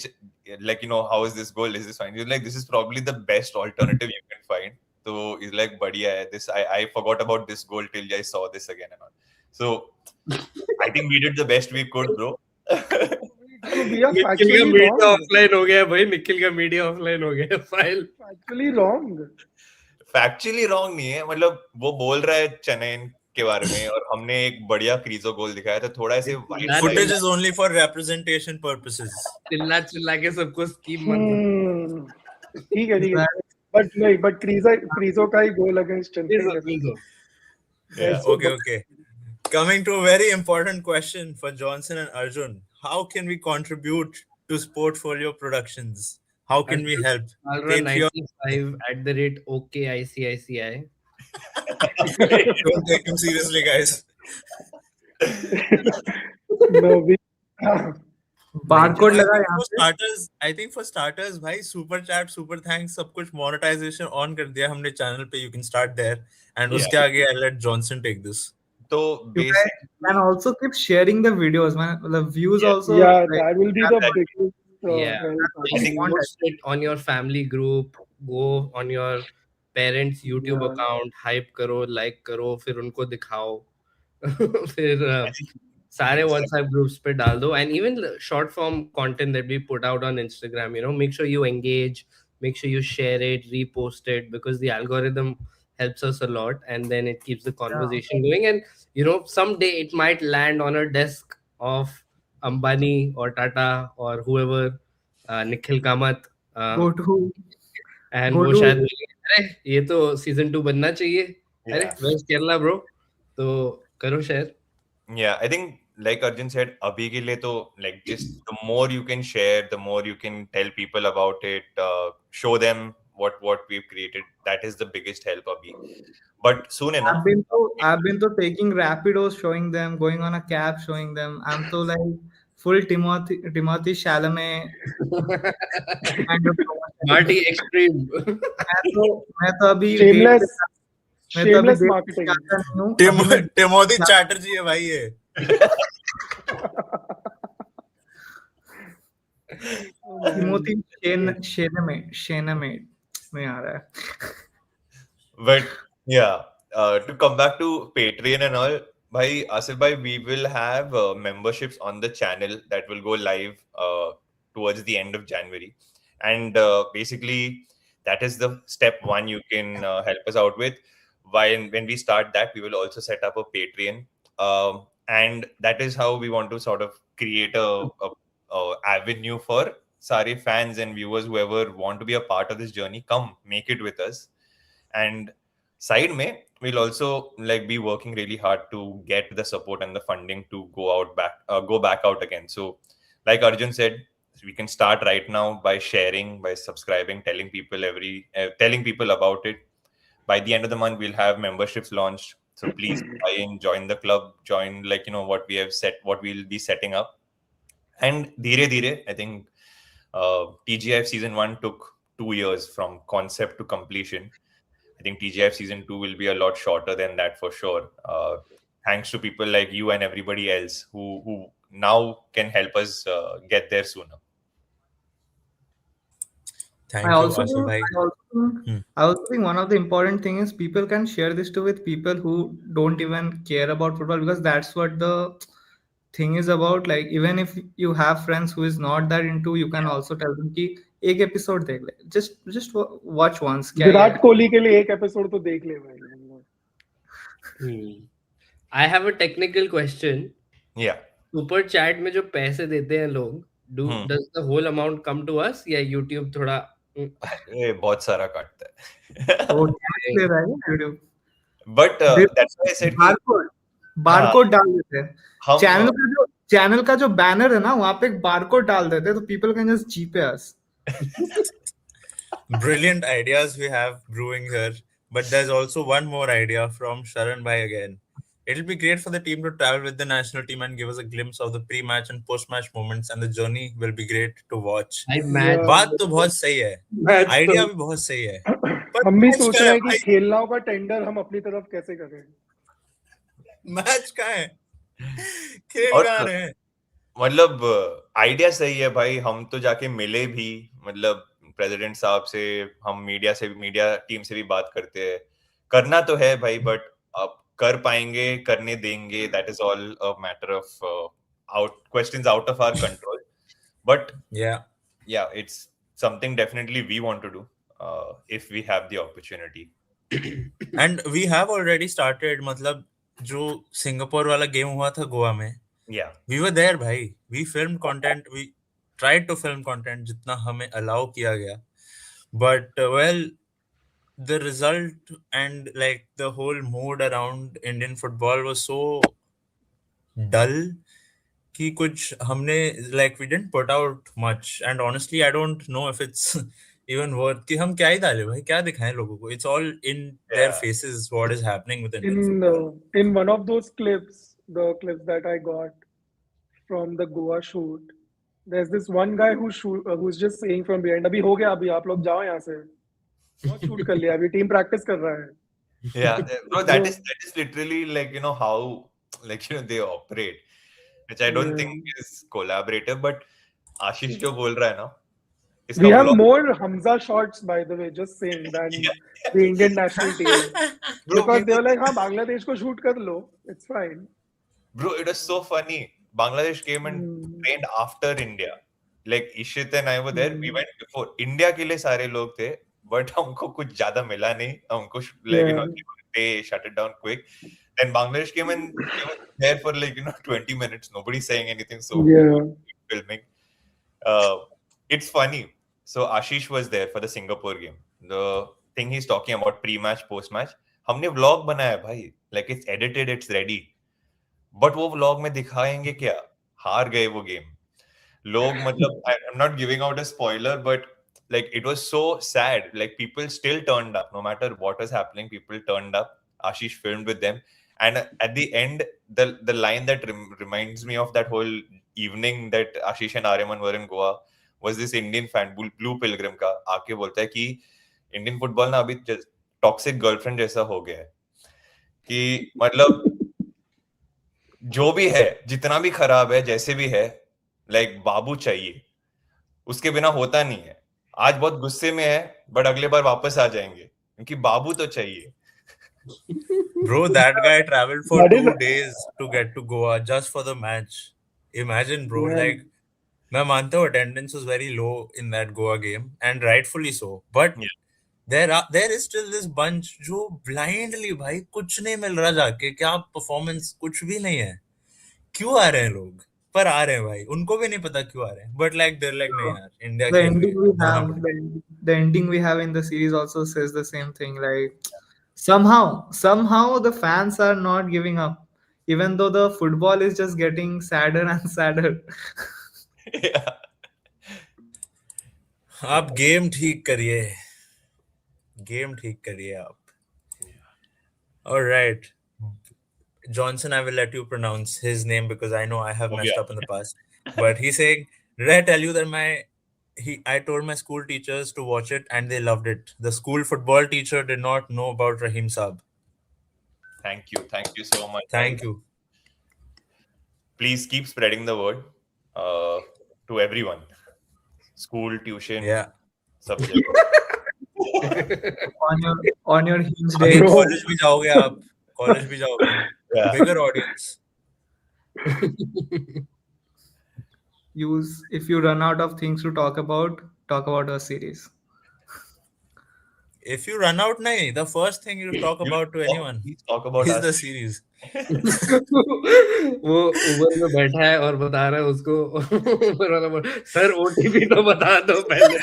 like how is this goal, is this fine? He's like, this is probably the best alternative you can find. So he's like, बढ़िया है, this I forgot about this goal till I saw this again and all. So I think we did the best we could, bro. So we are Nikhil का factually media wrong. Offline हो गया भाई. निखिल का media offline हो गया. File Factually wrong. Factually wrong नहीं है, मतलब वो बोल रहा है चेन्नई के बारे में और हमने एक बढ़िया क्रीजो गोल दिखाया था. थोड़ा ऐसे wide Footage is only for representation purposes. चिल्ला के सबको स्कीम बन. ठीक है. But Krizo का ही goal against Chennai. Yeah. Okay. Coming to a very important question for Johnson and Arjun. How can we contribute to Sportfolio Productions? How can we help? Patreon. 95 @OKICICI. Don't take him seriously, guys. No, we. Barcode लगा I यहाँ think for पे. starters, I think for starters, भाई super chat, super thanks, सब कुछ monetization on कर दिया हमने channel पे. You can start there, and Yeah. उसके आगे I'll let Johnson take this. तो You guys can also keep sharing the videos, man. The views Yeah. also. Yeah, like, that will be the biggest Yeah. help. I think post it on your family group. Go on your parents YouTube Yeah. Account hype करो, like करो, फिर उनको दिखाओ फिर सारे WhatsApp groups पे डाल दो, and even the short form content that we put out on Instagram, make sure you engage, make sure you share it, repost it, because the algorithm helps us a lot, and then it keeps the conversation going, and someday it might land on a desk of Ambani or Tata or whoever, Nikhil Kamath, Go to and go वो to शायद बोलेंगे, अरे ये तो season 2 बनना चाहिए, अरे Yeah. Waste Kerala bro, तो करो share. Yeah, I think like Arjun said, abhi ke liye to like just the more you can share, the more you can tell people about it, show them what we've created. That is the biggest help, abhi. But soon enough, I've been to taking rapidos, showing them, going on a cab, showing them. I'm to like full Timothy Chalamet kind of promotion. Marty extreme. मैं तो अभी date Shameless, पे मैं तो अभी shameless date पे marketing. जाता नहीं हूँ अभी मैं टिमोथी चैटर्जी है भाई ये. Timothy Chalamet नहीं आ रहा है. but yeah, to come back to Patreon and all, bhai, Asif bhai, we will have memberships on the channel that will go live towards the end of January. And basically, that is the step one you can help us out with. When we start that, we will also set up a Patreon. And that is how we want to sort of create a avenue for Sari fans and viewers, whoever want to be a part of this journey, come make it with us. And side mein, we'll also like be working really hard to get the support and the funding to go back out again. So like Arjun said, we can start right now by sharing, by subscribing, telling people about it. By the end of the month, we'll have memberships launched. So please try and join the club, join what we'll be setting up. And dheere, I think TGIF season 1 took 2 years from concept to completion. I think TGIF season 2 will be a lot shorter than that for sure. Thanks to people like you and everybody else who now can help us get there sooner. Thank I you, also Asif bhai. I also think one of the important thing is people can share this to with people who don't even care about football, because that's what the thing is about. Like even if you have friends who is not that into, you can also tell them कि एक episode देख ले, just watch once, क्या ही विराट है. कोहली के लिए एक episode तो देख ले भाई. I have a technical question. Yeah. Super chat में जो पैसे देते हैं लोग, does the whole amount come to us या YouTube थोड़ा ये बहुत सारा काटता है. वो tax ले रहा है ना YouTube. But that's why I said barcode डाल देते हैं. हम चैनल का जो बैनर है ना, वहां पे एक बारकोड डाल देते हैं, तो people can just GPay us. Brilliant ideas we have brewing here, but there's also one more idea from Sharan bhai again. It'll be great for the team to travel with the national team and give us a glimpse of the pre-match and post-match moments, and the journey will be great to watch. बात तो बहुत सही है, idea भी बहुत सही है. हम भी सोच रहे हैं कि खेलना होगा टेंडर, हम अपनी तरफ कैसे करें. मैच का है, खेल कहाँ रहे हैं. मतलब आइडिया सही है भाई. हम तो जाके मिले भी, मतलब प्रेसिडेंट साहब से, हम मीडिया टीम से भी बात करते हैं. करना तो है भाई, बट अब कर पाएंगे, करने देंगे, that is all a matter of questions out of our control. But yeah, it's something definitely we want to do if we have the opportunity. And we have already started. मतलब जो Singapore वाला game हुआ था गोवा में, yeah, we were there भाई. We filmed content, we tried to film content जितना हमें allow किया गया, but well, the result and like the whole mood around Indian football was so dull कि कुछ हमने like we didn't put out much, and honestly I don't know if it's even worth कि हम क्या ही डाले भाई, क्या दिखाएं लोगों को. It's all in their faces what is happening with Indian football. In one of those clips, the clips that I got from the Goa shoot, there's this one guy who's just saying from behind, अभी हो गया, अभी आप लोग जाओ यहाँ से, बहुत शूट कर लिया, अभी टीम प्रैक्टिस कर रहा है. Yeah, no, that is literally like how they operate, which I don't think is collaborative. But Ashish जो बोल रहा है ना, इसका We have vlog more Hamza shots, by the way, just saying, than the Indian national team. bro Because they were like, हाँ बांग्लादेश को shoot कर लो, it's fine. bro, it was so funny. Bangladesh came and trained after India. Like Ishit and I were there. We went before. India के लिए सारे लोग थे, but हमको कुछ ज्यादा मिला नहीं. हमको like they shut it down quick. Then Bangladesh came and they were there for like 20 minutes. Nobody saying anything. So filming. It's funny. So Ashish was there for the Singapore game. The thing he's talking about pre-match, post-match. हमने vlog बनाया भाई. Like it's edited, it's ready. But वो vlog में दिखाएंगे क्या? हार गए वो गेम. लोग मतलब I am not giving out a spoiler but like it was so sad. Like people still turned up no matter what was happening. People turned up. Ashish filmed with them, and at the end the line that reminds me of that whole evening that Ashish and Aryaman were in Goa was this Indian fan Blue Pilgrim का आके बोलता है कि Indian football ना अभी toxic girlfriend जैसा हो गया है कि मतलब जो भी है जितना भी खराब है जैसे भी है लाइक बाबू चाहिए उसके बिना होता नहीं है. आज बहुत गुस्से में है बट अगले बार वापस आ जाएंगे क्योंकि बाबू तो चाहिए. Bro, that guy traveled for 2 days to get to Goa just for the match. Imagine, bro. Like, मैं मानता हूँ attendance was very low in that Goa game and rightfully so. But there is still this bunch जो blindly भाई कुछ नहीं मिल रहा जाके क्या performance कुछ भी नहीं है. क्यों आ रहे हैं लोग? पर आ रहे हैं भाई. उनको भी नहीं पता क्यों आ रहे हैं. But like they're like नहीं यार India The खेल ending रही we है. have, the ending we have in the series also says the same thing. Like somehow the fans are not giving up, even though the football is just getting sadder and sadder. आप game ठीक करिए. Game ठीक करिए आप. All right. Johnson, I will let you pronounce his name because I know I have messed up in the past. But he's saying, did I tell you that I told my school teachers to watch it and they loved it. The school football teacher did not know about Rahim Saab. Thank you so much. Thank you. Please keep spreading the word to everyone. School, tuition, subject. on your hinge अभी day. college भी जाओगे आप. College भी जाओगे. Bigger audience. If you run out of things to talk about a series. If you run out, nahi, the first thing you talk about to anyone talk about is the series. वो उबर में बैठा है और बता रहा है उसको sir OTP तो बता दो पहले.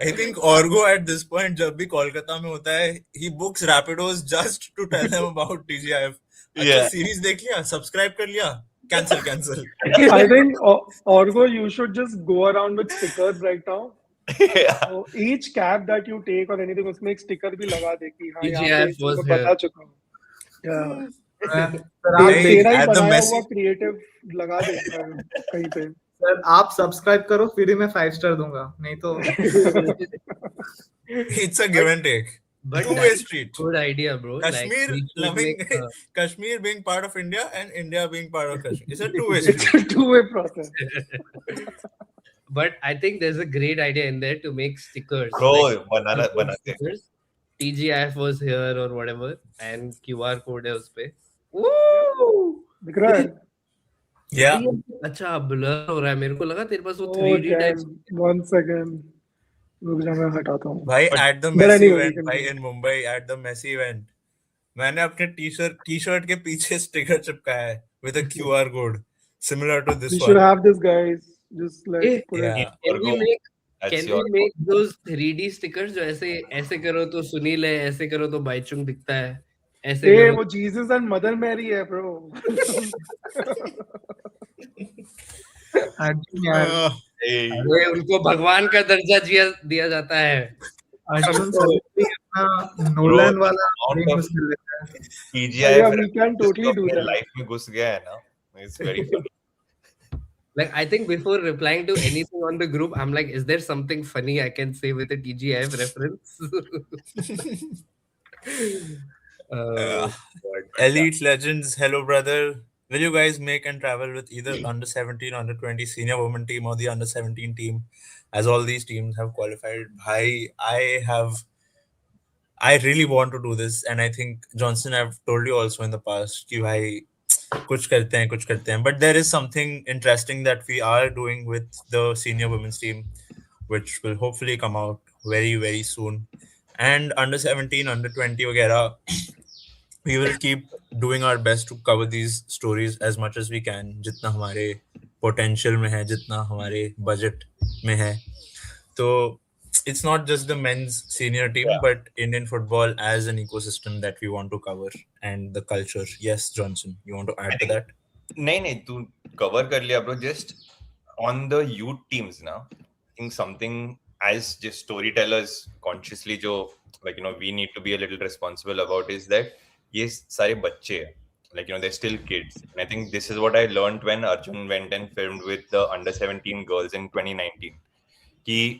I think Orgo at this point जब भी कोलकाता में होता है he books Rapidos just to tell them about TGIF. अच्छा series देख लिया, subscribe कर लिया, cancel. I think Orgo, you should just go around with stickers right now. So each cab that you take or anything उसमें एक sticker भी लगा दे कि हाँ यहाँ पे इसको बता चुका हूँ. तेरा ही बनाया हुआ creative लगा देता है कहीं पे. सर आप सब्सक्राइब करो फ्री में 5 स्टार दूंगा नहीं तो it's a give and take. But two-way street. Good idea, bro. Kashmir being part of India and India being part of Kashmir. It's a two-way street. It's a two-way process. But I think there's a great idea in there to make stickers. Bro, like stickers. TGIF was here or whatever, and QR code है उसपे. Woo! दिख रहा है? Yeah. अच्छा blur हो रहा है. मेरे को लगा तेरे पास वो 3D type. 1 second. रुक जा मैं हटाता हूँ. भाई at the Messi event, भाई in Mumbai at the Messi event, मैंने अपने टी-शर्ट के पीछे स्टिकर चिपकाया है with a QR code similar to this one. We should have this, guys. Just like put it. Can we make those 3D stickers जो ऐसे करो तो सुनील है, ऐसे करो तो बाइचुंग दिखता है, ऐसे करो वो Jesus and Mother Mary है bro. अरे उनको भगवान का दर्जा दिया जाता है. नोलन वाला TGIF we can totally do that. Life में घुस गया है ना. It's very funny. Like I think before replying to anything on the group, I'm like, is there something funny I can say with a TGIF reference? Elite Legends, hello brother. will you guys make and travel with either under 17, under 20 senior women team or the under 17 team, as all these teams have qualified? I really want to do this, and I think Johnson, I've told you also in the past कि भाई कुछ करते हैं. But there is something interesting that we are doing with the senior women's team, which will hopefully come out very very soon. And under 17, under 20 वगैरह, we will keep doing our best to cover these stories as much as we can, जितना हमारे potential में है, जितना हमारे budget में है. So it's not just the men's senior team, but Indian football as an ecosystem that we want to cover, and the culture. Yes, Johnson, you want to add to that? नहीं तू cover कर लिया bro. Just on the youth teams now, I think something as just storytellers consciously जो like we need to be a little responsible about is that ये सारे बच्चे हैं, like they're still kids, and I think this is what I learned when Arjun went and filmed with the under 17 girls in 2019. कि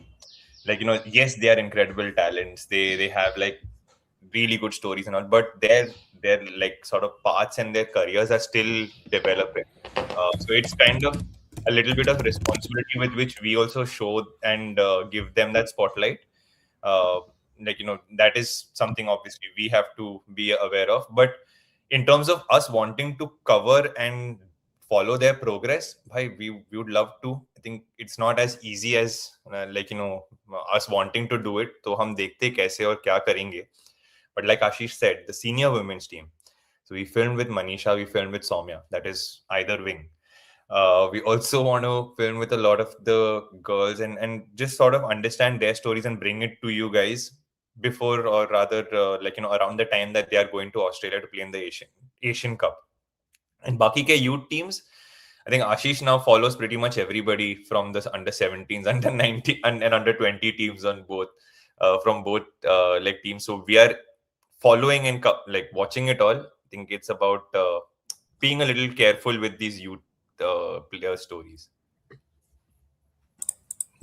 like yes, they are incredible talents, they have like really good stories and all, but their like sort of paths and their careers are still developing. So it's kind of a little bit of responsibility with which we also show and give them that spotlight. Like that is something obviously we have to be aware of, but in terms of us wanting to cover and follow their progress, bhai, we would love to. I think it's not as easy as like us wanting to do it, तो हम देखते कैसे और क्या करेंगे. But like Ashish said, the senior women's team, so we filmed with Manisha, we filmed with Soumya, that is either wing. We also want to film with a lot of the girls and just sort of understand their stories and bring it to you guys before, or rather like around the time that they are going to Australia to play in the Asian Cup. And baki ke youth teams, I think Ashish now follows pretty much everybody from the under 17s, under 19 and under 20 teams on both from both like teams. So we are following and like watching it all. I think it's about being a little careful with these youth player stories.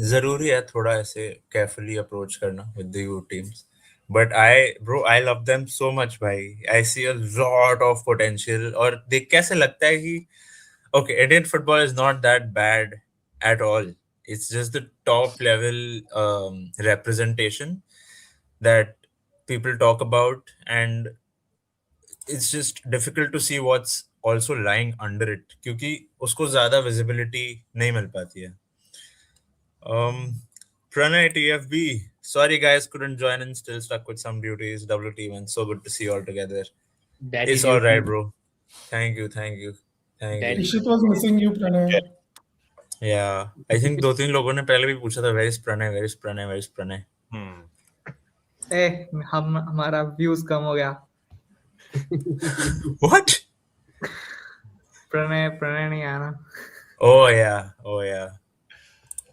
जरूरी है थोड़ा ऐसे carefully approach करना with the youth teams. But I love them so much, भाई. I see a lot of potential. और देख कैसे लगता है कि okay, Indian football is not that bad at all. It's just the top level representation that people talk about, and it's just difficult to see what's also lying under it, क्योंकि उसको ज़्यादा visibility नहीं मिल पाती है. Pranay TFB, sorry guys, couldn't join and still stuck with some duties. WT1, so good to see you all together. Daddy It's all right, duty. bro. Thank you. Daddy. Ishit was missing you, Pranay. Yeah, I think 2-3 लोगों ने पहले भी पूछा था, where is Pranay? हमारा views कम हो गया. What? Pranay नहीं आना. Oh yeah.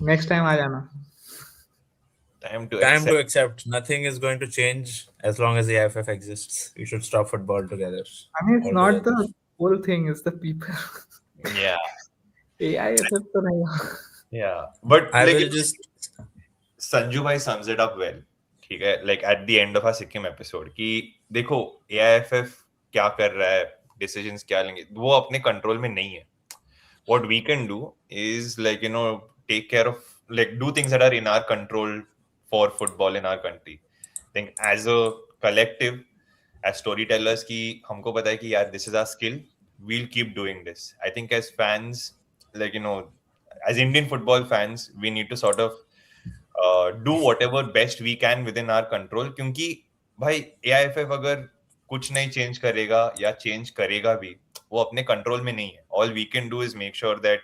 नेक्स्ट टाइम आ जाना. Time to accept. Nothing is going to change as long as the AIFF exists. We should stop football together. I mean, it's not the whole thing, it's the people. Yeah. AIFF तो नहीं. Yeah, but I like will just Sanju bhai sums it up well. ठीक है, like at the end of our Sikkim episode कि देखो AIFF क्या कर रहा है, decisions क्या लेंगे, वो अपने control में नहीं है. What we can do is like take care of, like do things that are in our control for football in our country. I think as a collective, as storytellers कि हमको पता है कि यार this is our skill, we'll keep doing this. I think as fans, like as Indian football fans, we need to sort of do whatever best we can within our control, क्योंकि भाई AIFF अगर कुछ नहीं change करेगा या change करेगा भी, वो अपने control में नहीं है. All we can do is make sure that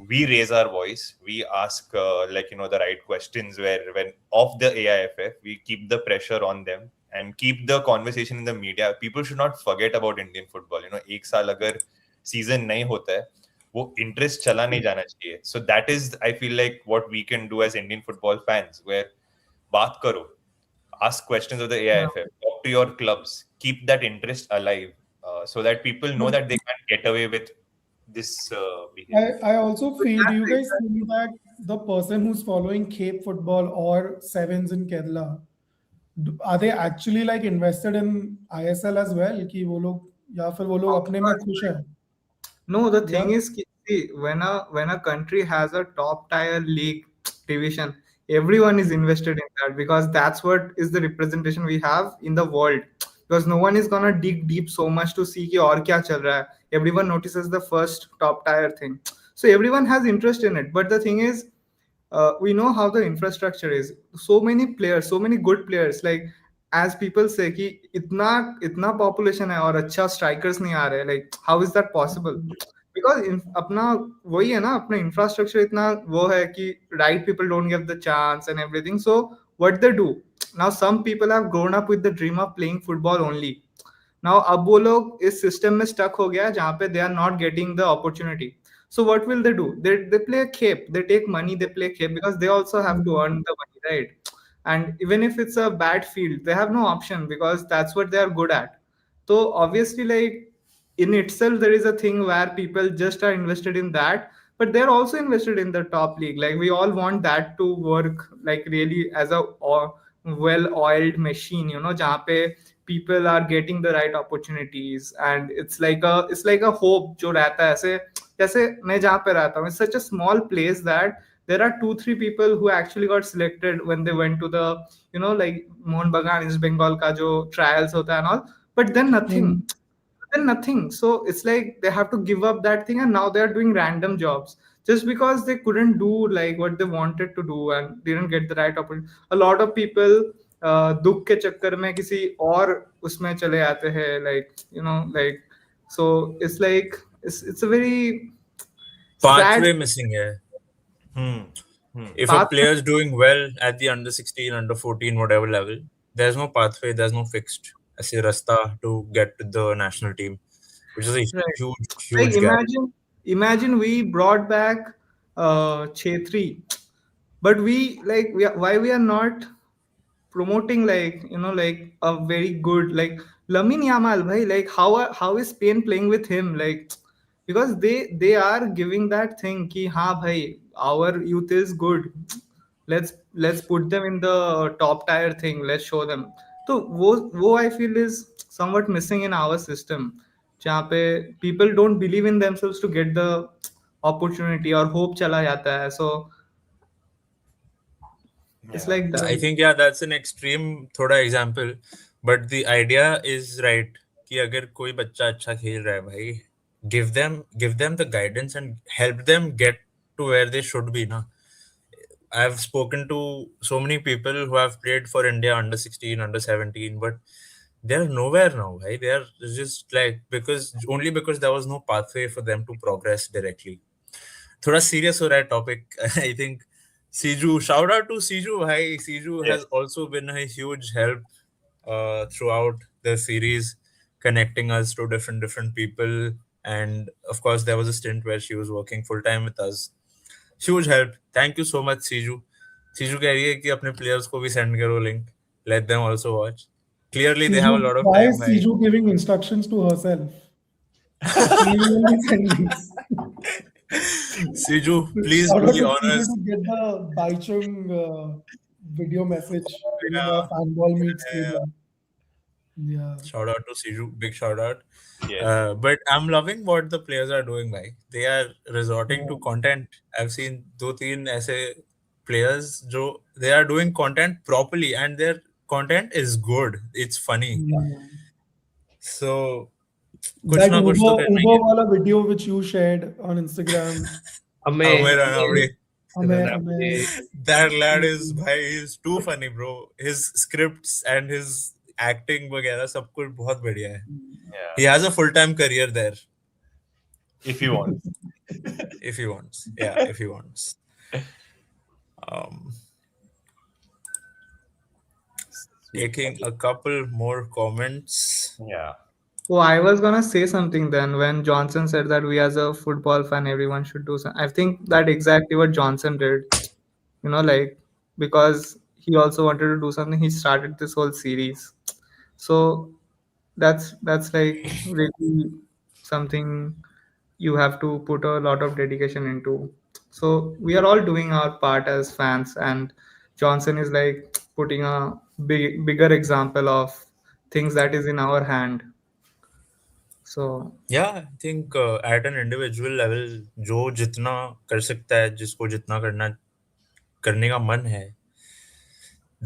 we raise our voice, we ask like the right questions where when of the AIFF, we keep the pressure on them and keep the conversation in the media. People should not forget about Indian football. एक साल अगर season नहीं होता है, वो interest चला नहीं जाना चाहिए. So that is, I feel like, what we can do as Indian football fans, where बात करो, ask questions of the AIFF, talk to your clubs, keep that interest alive, so that people know that they can't get away with this behavior. I also feel, do you guys think that the person who's following Cape football or Sevens in Kerala, are they actually like invested in ISL as well? कि वो लोग या फिर वो लोग अपने में खुश हैं? No, the thing Yeah. is, see, when a country has a top tier league division, everyone is invested in that because that's what is the representation we have in the world. Because no one is gonna dig deep so much to see कि और क्या चल रहा है. Everyone notices the first top tier thing, so everyone has interest in it. But the thing is, we know how the infrastructure is. So many players, so many good players. Like as people say कि इतना इतना population है और अच्छा strikers नहीं आ रहे. Like how is that possible? Because अपना वही है ना, अपना infrastructure इतना वो है कि right people don't get the chance and everything. So what they do now? Some people have grown up with the dream of playing football only. Now अब वो लोग इस system में stuck हो गया जहाँ पे they are not getting the opportunity. So what will they do? They play cape. They take money. They play cape because they also have to earn the money, right? And even if it's a bad field, they have no option because that's what they are good at. So obviously, like in itself, there is a thing where people just are invested in that, but they're also invested in the top league. Like we all want that to work like really as a well-oiled machine, जहाँ पे people are getting the right opportunities, and it's like a hope जो रहता है ऐसे. जैसे मैं जहाँ पे रहता हूँ, it's such a small place that there are 2-3 people who actually got selected when they went to the like Mohun Bagan East Bengal का जो trials होता है and all, but then nothing. So it's like they have to give up that thing, and now they are doing random jobs just because they couldn't do like what they wanted to do and didn't get the right opportunity. A lot of people दुख के चक्कर में किसी और उसमें चले जाते हैं, like so it's a very sad Pathway missing है. If a path. player is doing well at the under 16, under 14, whatever level, there's no pathway, there's no fixed ऐसे रास्ता to get to the national team, which is a Right. huge, Like huge gap. imagine we brought back Chetri, but why we are not promoting like a very good like Lamine Yamal bhai, like how is Spain playing with him, like because they are giving that thing ki ha bhai, our youth is good, let's put them in the top tier thing, let's show them. So wo I feel is somewhat missing in our system, जहाँ पे people don't believe in themselves to get the opportunity और hope चला जाता है. So it's Yeah. like that. I think that's an extreme थोड़ा example, but the idea is right कि अगर कोई बच्चा अच्छा खेल रहा है भाई, give them the guidance and help them get to where they should be ना. I've spoken to so many people who have played for India under 16, under 17, but they're nowhere now, right? They are just like because there was no pathway for them to progress directly. थोड़ा serious हो रहा है topic. I think Siju, shout out to Siju. Hi, Siju Yes. has also been a huge help throughout the series, connecting us to different people. And of course, there was a stint where she was working full time with us. Huge help. Thank you so much, Siju. Siju कह रही है कि अपने players को भी send करो link. Let them also watch. Clearly, they have a lot of Why time. is Siju giving instructions to herself? She will only send links. Siju, please Shout do out the to Siju honors. to get the Baichung video message in Yeah. Fanball Meet Yeah. Stadium. Yeah. Shout out to Siju, big shout out. Yes. But I'm loving what the players are doing, bhai. They are resorting to content. I've seen 2-3 ऐसे players जो they are doing content properly and their content is good. It's funny. Yeah. So कुछ That ना कुछ तो करना ही Uber है. wala video which you shared on Instagram. Amir, Amir. that lad is bhai, he's too funny, bro. His scripts and his acting वगैरह सब कुछ बहुत बढ़िया है. Yeah. He has a full-time career there If you want. if he wants. Yeah, if he wants. Taking a couple more comments. Yeah. Oh, I was gonna say something then when Johnson said that we as a football fan, everyone should do something. I think that exactly what Johnson did, like because he also wanted to do something, he started this whole series. So that's like really something you have to put a lot of dedication into. So we are all doing our part as fans, and Johnson is like putting a bigger example of things that is in our hand. So Yeah, I think at an individual level, जो जितना कर सकता है, जिसको जितना करने का मन है,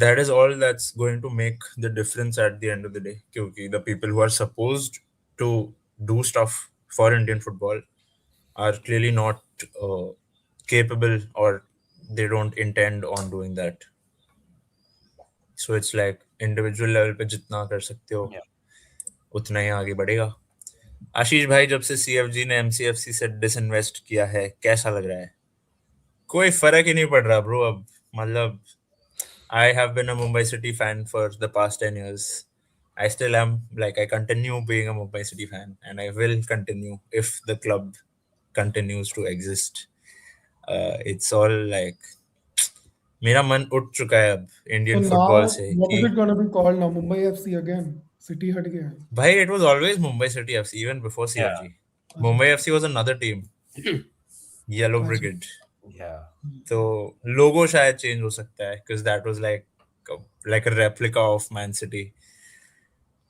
that is all that's going to make the difference at the end of the day. क्योंकि the people who are supposed to do stuff for Indian football are clearly not capable, or they don't intend on doing that. So it's like individual level पे जितना कर सकते हो, उतना ही आगे बढ़ेगा. आशीष भाई, जब से CFG ने MCFC से डिसइन्वेस्ट किया है, कैसा लग रहा है? कोई फर्क ही नहीं पड़ रहा ब्रो अब. मतलब I have been a Mumbai City fan for the past 10 years. I still am, like, I continue being a Mumbai City fan, and I will continue if the club continues to exist. It's all like, मेरा मन उठ चुका है अब So Indian now, football से what is कि it gonna be called now? Mumbai FC again? City हट गया है. भाई, it was always Mumbai City FC even before CFG. Mumbai FC was another team, Yellow अच्छा. Brigade. Yeah. तो लोगो शायद change हो सकता है because that was like a replica of Man City.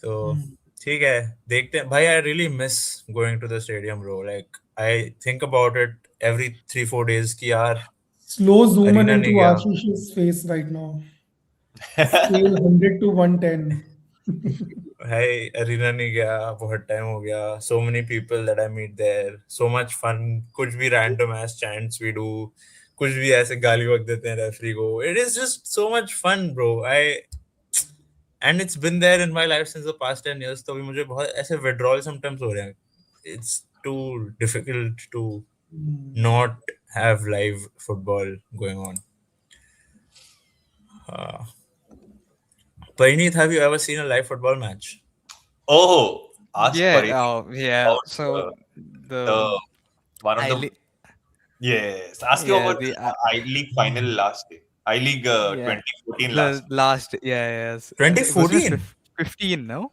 तो ठीक है, देखते हैं भाई. I really miss going to the stadium, bro. Like, I think about it every 3-4 days कि यार Slow zoom in Arena into नहीं गया. Ashish's face right now. Scale 100 to 110. भाई अरीना नहीं गया, बहुत टाइम हो गया. So many people that I meet there, so much fun. कुछ भी random ass chants we do, कुछ भी ऐसे गाली बक देते हैं रेफरी को. It is just so much fun, bro. And it's been there in my life since the past 10 years. तो भी मुझे बहुत ऐसे withdrawal sometimes हो रहे हैं. It's too difficult to not have live football going on. Parineet, have you ever seen a live football match? Oh, ask Yeah. Parini Oh, yeah. about So the the one of I the li- yes. Ask you yeah about the the I League final last day. I League yeah 2014 the last. last yes was it 2014? 15 no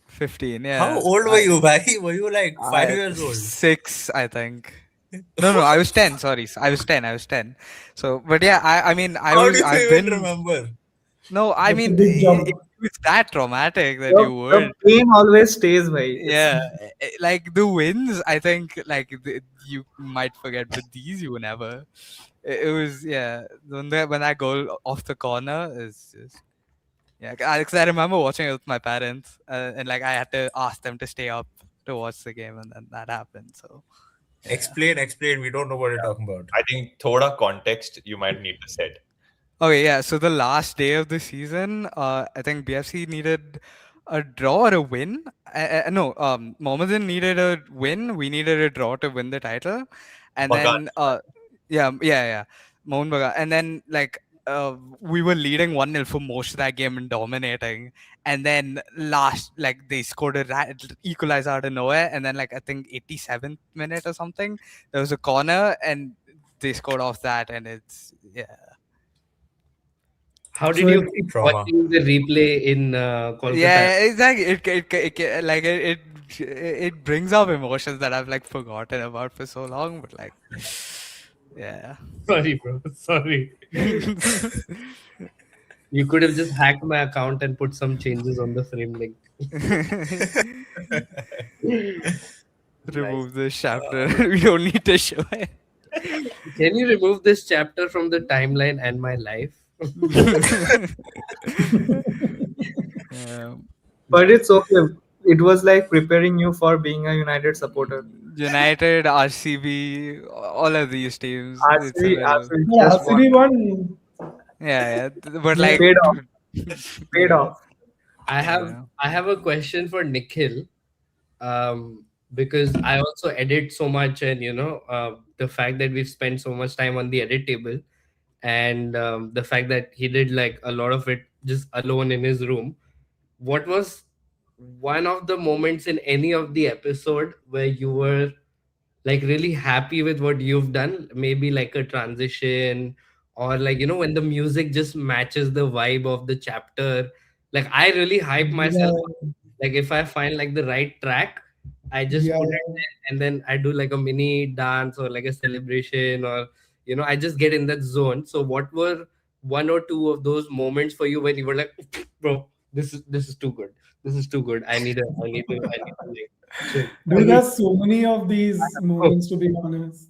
15 How yeah old were you, bhai? Were you like 5 I years old? 6 I think. No, I was 10. Sorry, I was 10. So, but yeah, I mean, How do you I've even been. remember? No, I That's a mean, big jump. it was that traumatic that the, you the would. pain always stays, bhai. Yeah, like the wins, I think, like you might forget, but these you never. It was yeah. When that goal off the corner is just yeah. Because I remember watching it with my parents, and like I had to ask them to stay up to watch the game, and then that happened. So. Yeah. Explain. We don't know what you're talking about. I think thoda context you might need to set. Okay, yeah. So the last day of the season, I think BFC needed a draw or a win. No, Mohammedan needed a win. We needed a draw to win the title, and then yeah, Mohun Bagan. And then like we were leading 1-0 for most of that game and dominating. And then last, like they scored a equalizer out of nowhere, and then like I think 87th minute or something, there was a corner and they scored off that, and it's yeah. How did So you it- feel Trauma. watching the replay in Kolkata? Yeah, exactly. It brings up emotions that I've like forgotten about for so long. But like, yeah. Sorry, bro. Sorry. You could have just hacked my account and put some changes on the frame link. Remove this chapter. We don't need to show it. Can you remove this chapter from the timeline and my life? Um, But it's okay. It was like preparing you for being a United supporter. United, RCB, all of these teams. It's a RCB, little, RCB Yeah, just won. RCB won. yeah. But like, Paid off. Paid yeah. off. I have a question for Nikhil, because I also edit so much, and the fact that we've spent so much time on the edit table, and the fact that he did like a lot of it just alone in his room. What was one of the moments in any of the episode where you were like really happy with what you've done? Maybe like a transition, or like when the music just matches the vibe of the chapter. Like I really hype myself up. Like if I find like the right track, I just Yeah, put it there, and then I do like a mini dance or like a celebration, or I just get in that zone. So what were one or two of those moments for you when you were like, bro, this is too good. This is too good. I need to like chill. Dude, there's so many of these moments, to be honest.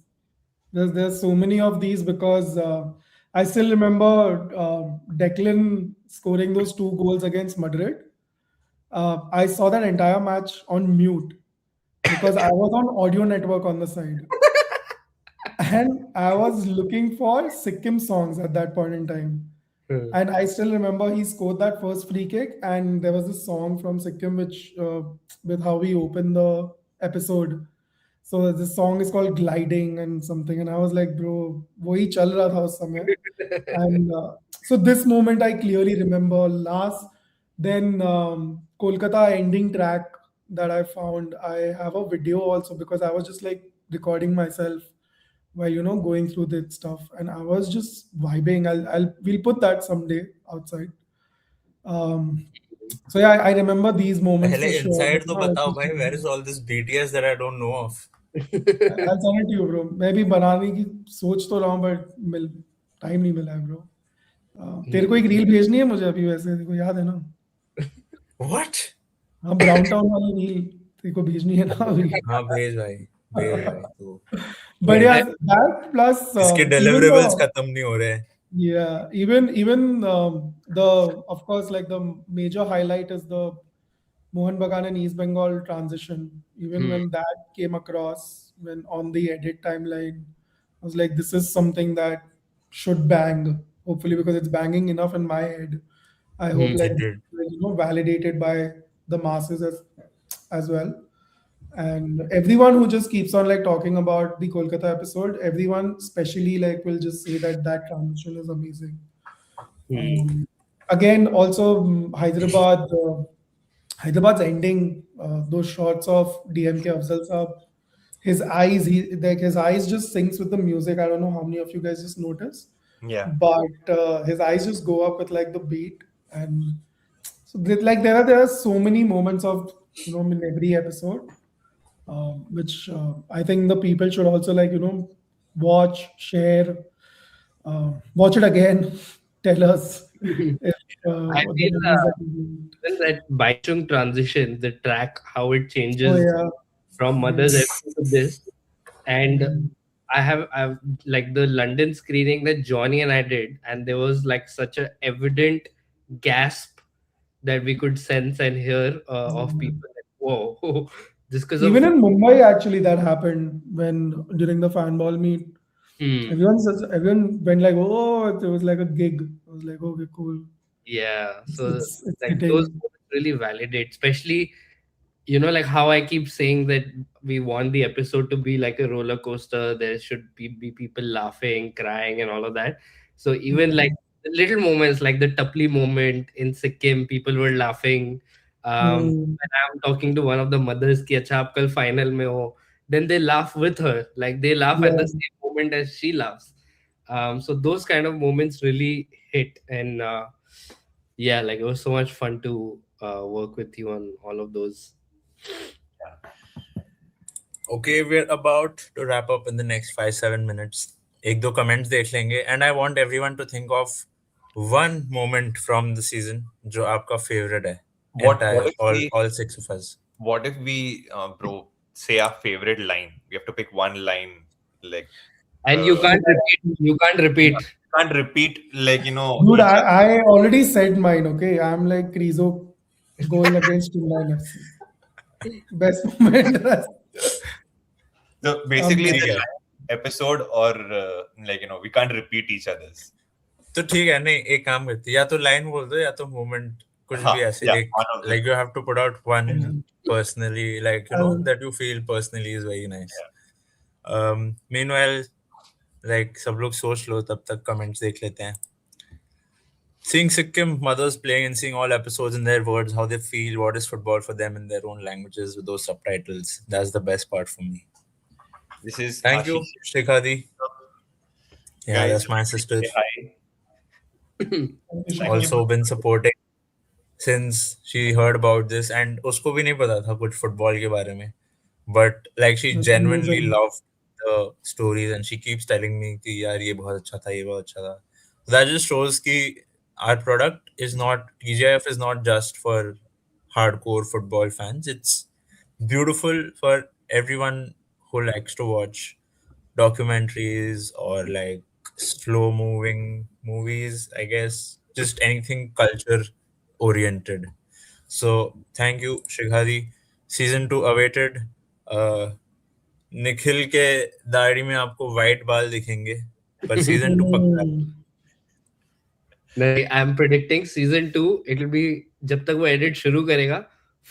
There's so many of these because I still remember Declan scoring those 2 goals against Madrid. I saw that entire match on mute because I was on audio network on the side. And I was looking for Sikkim songs at that point in time. And I still remember he scored that first free kick, and there was this song from Sikkim which with how we opened the episode. So this song is called Gliding and something, and I was like, bro, wohi chal raha tha us samay. And so this moment I clearly remember. Then Kolkata ending track that I found. I have a video also because I was just like recording myself while going through that stuff, and I was just vibing. We'll put that someday outside. So yeah, I remember these moments पहले for sure. inside But तो no, I बताओ भाई, appreciate where it. is all this BTS that I don't know of? I'll send it to you, bro. मैं भी बनाने की सोच तो रहा हूँ, but टाइम नहीं मिला है, bro. तेरे को एक रील भेजनी है मुझे अभी, वैसे तेरे को याद है ना? What? हाँ, ब्राउन टाउन वाली रील तेरे को भेजनी है ना अभी. हाँ भेज भाई तो But yeah, that plus इसके even deliverables the खत्म नहीं हो रहे हैं. yeah, even the of course like the major highlight is the Mohan Bagan and East Bengal transition. Even when that came across, when on the edit timeline, I was like, this is something that should bang. Hopefully, because it's banging enough in my head. I hope like It did. validated by the masses as well. And everyone who just keeps on like talking about the Kolkata episode, everyone especially like will just say that that transition is amazing. Again, also Hyderabad's ending, those shots of DMK Afzal Saab, his eyes, his eyes just syncs with the music. I don't know how many of you guys just notice, Yeah. but his eyes just go up with like the beat, and so like there are so many moments of in every episode, which I think the people should also like watch, share, watch it again, tell us if I what the feel memories that you even that Baichung transition, the track, how it Oh changes yeah. from Mother's episode to this, and I've like the London screening that Johnny and I did, and there was like such a evident gasp that we could sense and hear of people like, whoa, just because Even of in Mumbai, actually, that happened when during the fan ball meet. Everyone went like, oh, it was like a gig. I was like, okay, cool. yeah. It's So it's like those hitting. moments really validate, especially like how I keep saying that we want the episode to be like a roller coaster. There should be people laughing, crying, and all of that. So even like the little moments, like the Tapli moment in Sikkim, people were laughing. When I'm talking to one of the mothers, ki acha aap kal final mein ho, then they laugh with her. Like they laugh at Yeah. the same moment as she laughs. So those kind of moments really hit, and yeah, like it was so much fun to work with you on all of those. Okay, we're about to wrap up in the next 5-7 minutes. एक दो comments देख लेंगे, and I want everyone to think of one moment from the season जो आपका favorite है. What Entire, if all 6 of us. What if we, bro, say our favorite line? We have to pick one line, like, And you can't repeat. You can't repeat. can't repeat, like, Dude, each other. I already said mine, okay? I'm like Krizo goal against Chennai FC. Best moment. So basically, ठीक the है. line, episode, or like, we can't repeat each other's. तो ठीक है, नहीं एक काम करते, या तो लाइन बोल दो या तो मोमेंट, कुछ हाँ, भी ऐसे, yeah, one of them. like you have to put out one personally, like that you feel personally is very nice. Meanwhile, like सब लोग सोच लो, तब तक कमेंट्स देख लेते हैं. Seeing Sikkim mothers playing and seeing all episodes in their words, how they feel, what is football for them in their own languages with those subtitles, that's the best part for me. This is Thank you, Ashish. Shikhadi. Yeah, Guys, that's my sister. say hi. Also been supporting since she heard about this, and उसको भी नहीं पता था कुछ football के बारे में, but like she That's genuinely amazing. loved the stories and she keeps telling me कि यार ये बहुत अच्छा था, ये बहुत अच्छा था. That just shows कि our product is not, TGIF is not just for hardcore football fans. It's beautiful for everyone who likes to watch documentaries or like slow moving movies, I guess, just anything culture oriented. So thank you, Shikhari. Season 2 awaited. uh, Nikhil के दाढ़ी में आपको white बाल दिखेंगे, पर season 2 पक्का है। नहीं, I am predicting season 2 it will be, जब तक वो एडिट शुरू करेगा,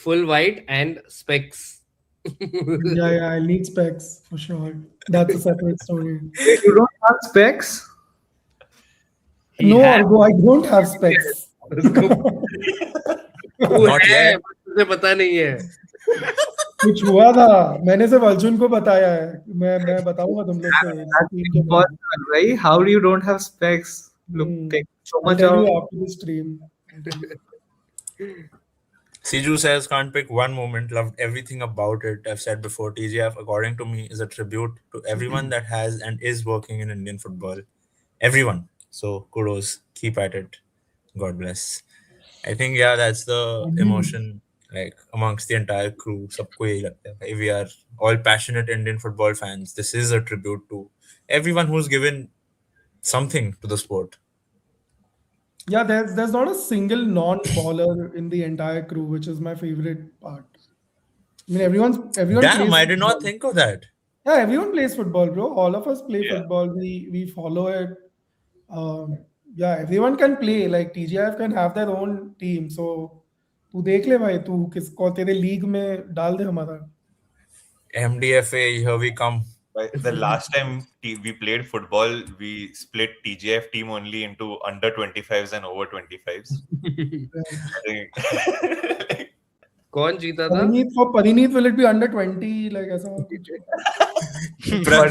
full white and specs. Yeah, I'll need specs for sure. That's a separate story. You don't have specs? No, Argo, I don't have specs. Not yet. मुझे पता नहीं है. कुछ हुआ था, मैंने सिर्फ अर्जुन को बताया है. मैं बताऊंगा तुम लोग को. Impossible, right? How do you don't have specs? Look, take so I'll much tell you out. after the stream. Siju says, can't pick one moment, loved everything about it. I've said before, TGIF, according to me, is a tribute to everyone that has and is working in Indian football. Everyone. So kudos, keep at it. God bless. I think, yeah, that's the emotion like amongst the entire crew. Sabko yahi lagta hai. We are all passionate Indian football fans. This is a tribute to everyone who's given something to the sport. Yeah, there's not a single non-baller in the entire crew, which is my favorite part. I mean, everyone Damn, plays I did not football. think of that. Yeah, everyone plays football, bro. All of us play Yeah. football. We follow it. Yeah, everyone can play. Like TGIF can have their own team. So तू देख ले भाई, तू किसको तेरे league में डाल दे हमारा. MDFA, here we come. The last time we played football, we split TGIF team only into under 25s and over 25s. I think कौन जीता था? Parinit, will it be under 20? Like ऐसा कुछ.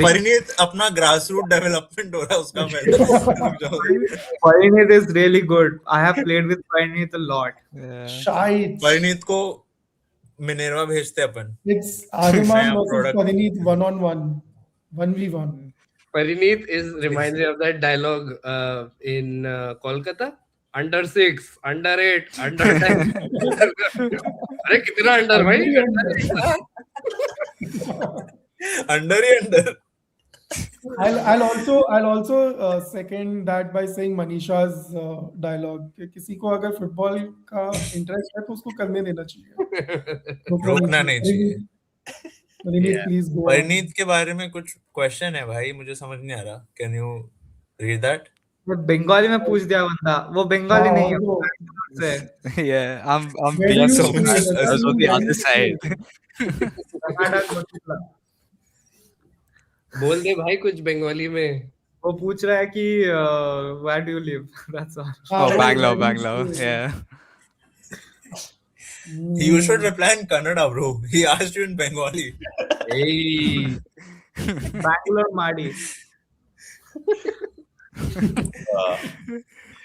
परिणीत अपना ग्रासरूट डेवलपमेंट हो रहा है उसका. Parinit is really good. I have played with Parinit a lot. Shite. Parineet को मिनेरवा भेजते अपन. It's Ariman नया versus product. Parinit 1-on-1. 1v1. Parinit reminds me of that dialogue in Kolkata. Under 6, under 8, under 10. अरे कितना under भाई? Under he under. I'll also second that by saying Manisha's dialogue कि किसी को अगर फुटबॉल का interest है तो उसको करने देना चाहिए. रोकना नहीं चाहिए. Parinit, please go on. Parineet के बारे में कुछ क्वेश्चन है भाई, मुझे समझ नहीं आ रहा. Can you read that? वो बंगाली में पूछ दिया बंदा. वो बंगाली नहीं है. Argo. Yeah, I'm Where do being you so play? much Where on do the you other play? side. बोल दे भाई कुछ बंगाली में. वो पूछ रहा है कि where do you live? That's all. Oh, where Bangalore, do you Bangalore. stay? Yeah. You should reply in Kannada, bro. He asked you in Bengali. Hey. Bangalore Madi.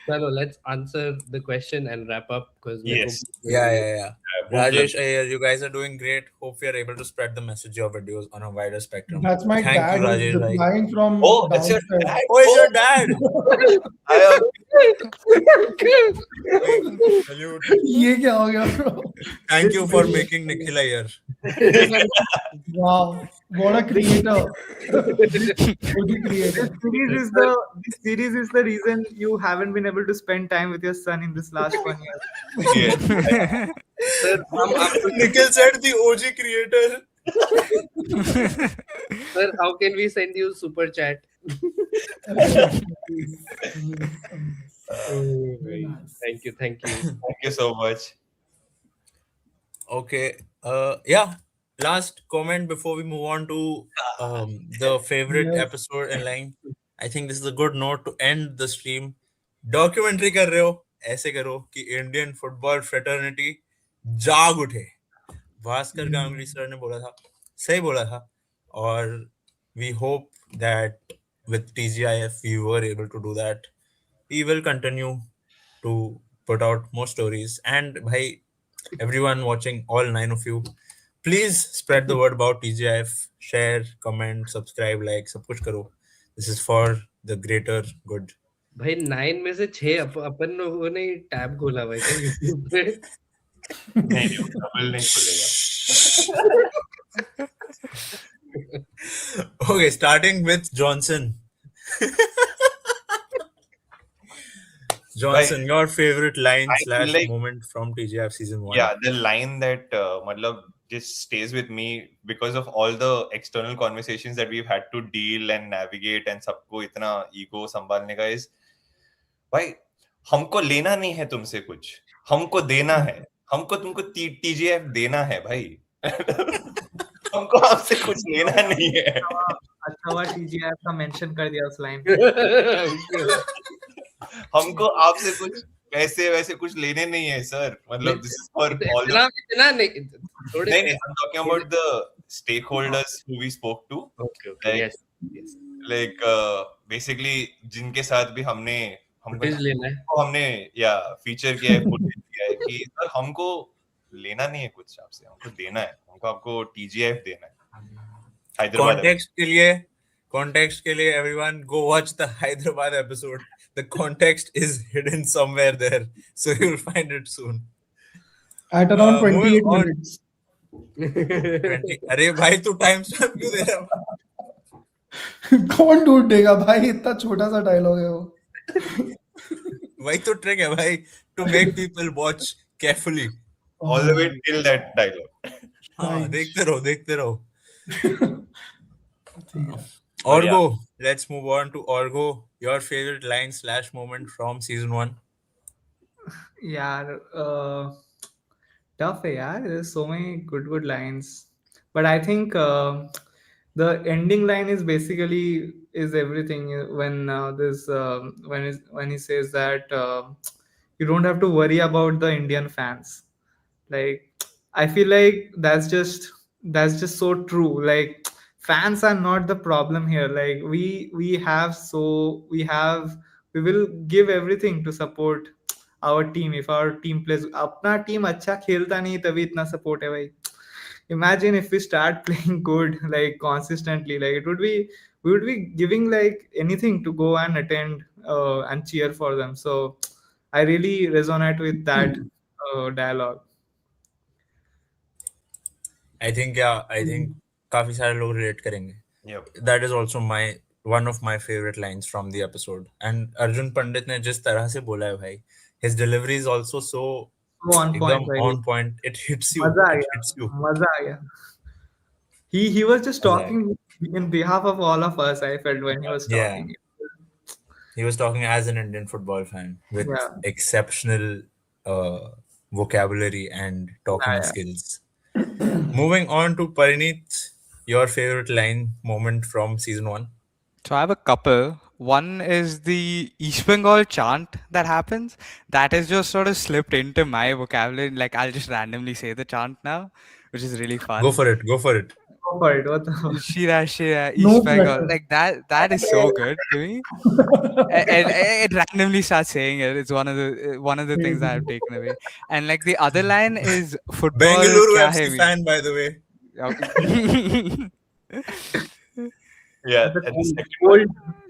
चलो, let's answer the question and wrap up because Yes. Yeah. Rajesh Iyer, you guys are doing great. Hope we are able to spread the message of videos on a wider spectrum. That's my Thank dad you, who's Rajesh bhai. replying from Oh, that's your downstairs. dad. Oh, it's your dad. Salute. ये क्या हो गया bro? Thank you for making Nikhil Iyer. Wow, what a creator! What a creator! This series is the reason you haven't been able to spend time with your son in this last 1 year. Yeah. Sir, हम आपको Nikhil said the OG creator. Sir, how can we send you super chat? Thank you. Thank you so much. Okay. Yeah. Last comment before we move on to the favorite Yes. episode in line. I think this is a good note to end the stream. Documentary कर रहे हो, ऐसे करो कि Indian football fraternity जाग उठे. Bhaskar Ganguly sir ने बोला था, सही बोला था. और we hope that with TGIF we were able to do that. We will continue to put out more stories. And bhai, everyone watching, all 9 of you, please spread the word about TGIF. Share, comment, subscribe, like, सब कुछ करो. This is for the greater good. भाई 9 में से 6 अपन लोगों ने tab खोला हुआ है क्या YouTube पे? नहीं नहीं डबल नहीं खुलेगा. Okay, starting with Johnson. भाई Johnson, your favorite line I feel slash like moment from TGIF season 1. yeah, the line that matlab just stays with me because of all the external conversations that we've had to deal and navigate and सबको इतना ego संभालने का is भाई हमको लेना नहीं है तुमसे कुछ, हमको देना है, हमको तुमको TGIF देना है भाई. हमको आपसे कुछ लेना नहीं है. अच्छा हुआ TGIF का मेंशन कर दिया उस लाइन पे. हमको आपसे कुछ पैसे वैसे कुछ लेने नहीं है सर. मतलब this is for all the इतना नहीं थोड़े नहीं, I'm talking about the stakeholders who we spoke to. Okay, okay. Like, Yes. like basically जिनके साथ भी हमने Footage लेना है. हमने या फीचर किया है, footage किया है कि सर हमको लेना नहीं है कुछ आपसे, हमको देना है, हमको आपको TGIF देना है. हैदराबाद Context के लिए everyone go watch the Hyderabad episode. The context is hidden somewhere there, so you'll find it soon. At around moving 28 on. minutes. 20 अरे भाई तू टाइम स्टैम्प क्यों दे रहा है? कौन ढूंढ देगा भाई, इतना छोटा सा डायलॉग है वो. वही तो ट्रिक है भाई, to make people watch carefully. all the way till that dialogue. हाँ, देखते रहो. ठीक है. Orgo, let's move on to Orgo. Your favorite line slash moment from season 1? यार tough है यार. There's so many good lines, but I think the ending line is basically is everything. When when he says that you don't have to worry about the Indian fans. Like I feel like that's just so true. Like fans are not the problem here. Like we will give everything to support our team. If our team plays, अपना team अच्छा खेलता नहीं तभी इतना support है भाई. Imagine if we start playing good like consistently, like we would be giving like anything to go and attend and cheer for them. So I really resonate with that dialogue. I think काफी सारे लोग relate करेंगे. Yep. That is also one of my favorite lines from the episode. And Arjun Pandit ने जिस तरह से बोला है भाई, his delivery is also so on point. एकदम on point. It hits you. मजा आ It गया. hits you. मजा आ गया. He was just talking in behalf of all of us. I felt when he was talking. He was talking as an Indian football fan with Yeah. exceptional vocabulary and talking skills. Moving on to Parineet, your favorite line moment from season 1? So I have a couple. One is the East Bengal chant that happens. That is just sort of slipped into my vocabulary. Like I'll just randomly say the chant now, which is really fun. Go for it. Go for it. What the Shira Shira, East No Bengal. pressure. Like that is so good to me. And it randomly starts saying it. It's one of the things that I've taken away. And like the other line is football. Bengaluru kya FC hai fan, by the way. Yeah, That's a and the second one,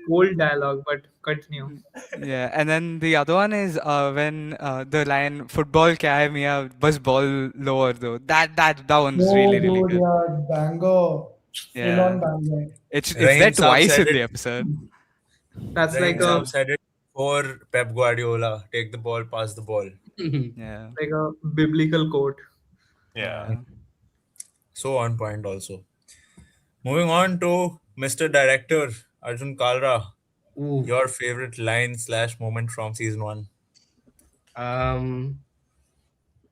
cold dialogue, but continue. Yeah, and then the other one is when the line "football kya hai Mia, bas ball lower though." That one's really dude, good. yeah, banger. Full on Yeah, banger. it's Rahim there Saab twice said in the it. episode. That's Rahim like a Saab said it for Pep Guardiola. Take the ball, pass the ball. Yeah, like a biblical quote. yeah. So on point also. Moving on to Mr. Director Arjun Kalra. Ooh. Your favorite line slash moment from season 1?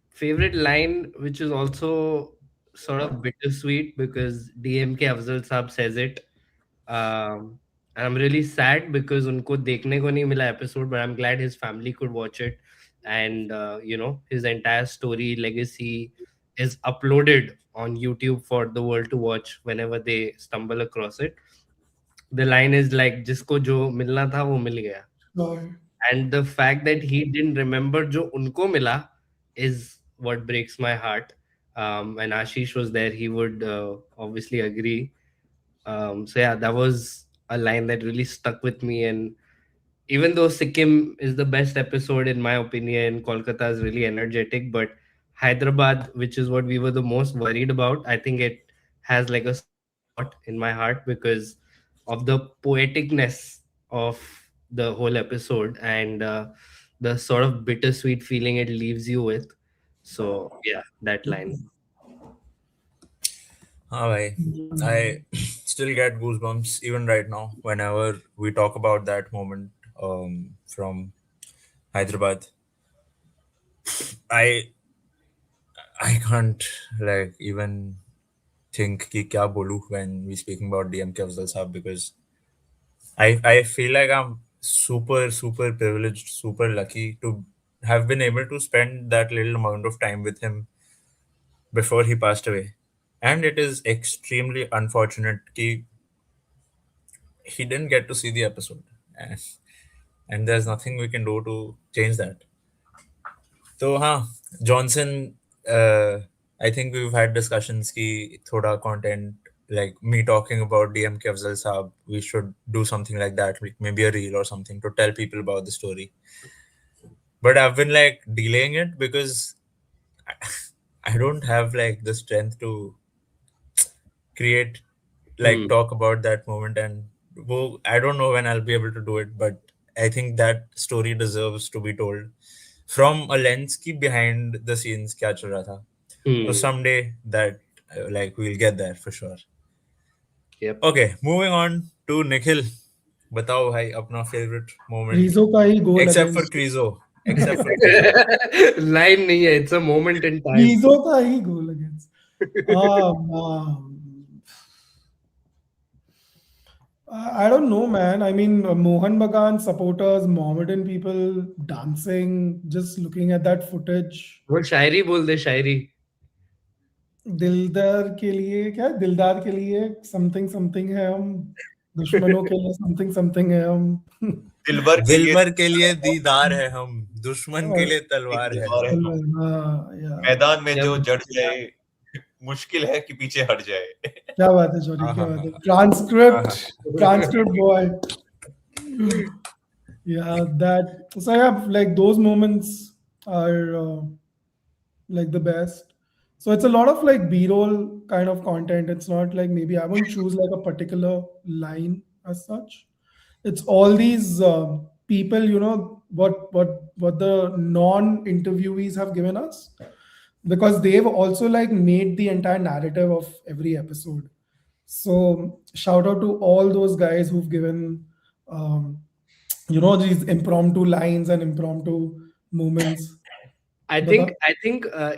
Favorite line, which is also sort of bittersweet because DMK Afzal Saab says it. And I'm really sad because unko dekhne ko nahi mila episode, but I'm glad his family could watch it. And his entire story legacy is uploaded on YouTube for the world to watch whenever they stumble across it. The line is like, "Jisko jo milna tha, wo mil gaya." Lord. And the fact that he didn't remember jo unko mila is what breaks my heart. And Ashish was there, he would obviously agree. So yeah, that was a line that really stuck with me. And even though Sikkim is the best episode in my opinion, Kolkata is really energetic, but Hyderabad, which is what we were the most worried about, I think it has like a spot in my heart because of the poeticness of the whole episode and the sort of bittersweet feeling it leaves you with. So yeah, that line. I still get goosebumps even right now whenever we talk about that moment from Hyderabad. I I can't like even think कि क्या बोलूं when we speaking about DMK Afzal Saab because I feel like I'm super privileged, super lucky to have been able to spend that little amount of time with him before he passed away. And it is extremely unfortunate that he didn't get to see the episode. And, and there's nothing we can do to change that. So, Johnson, I think we've had discussions ki thoda content, like me talking about DMK Afzal Saab, we should do something like that, like maybe a reel or something to tell people about the story. But I've been like delaying it because I don't have like the strength to create, like talk about that moment. And I don't know when I'll be able to do it, but I think that story deserves to be told from a lens ki behind the scenes kya chal raha tha. So someday that like we'll get there for sure. Yep. Okay, moving on to Nikhil. बताओ भाई अपना favorite moment. Rizzo का ही goal Except for against Krizo. Except for Krizo. Line nahi hai, it's a moment in time. Rizzo का ही goal against. I don't know, man. I mean, Mohan Bagan supporters, Mohammedan people dancing, just looking at that footage. वो शायरी बोल दे शायरी. दिलदार के लिए क्या? दिलदार के लिए something something है हम. दुश्मनों के लिए something something है हम. दिलबर के लिए दीदार है हम, दुश्मन के लिए तलवार है. मैदान में जो जड़ जाए मुश्किल है कि पीछे हट जाए. क्या बात है जॉनी, क्या बात है. Transcript boy. Yeah, that. So yeah, like those moments are like the best. So it's a lot of like B-roll kind of content. It's not like maybe I won't choose like a particular line as such. It's all these people, you know, what the non-interviewees have given us, because they've also like made the entire narrative of every episode. So shout out to all those guys who've given you know, these impromptu lines and impromptu moments. I think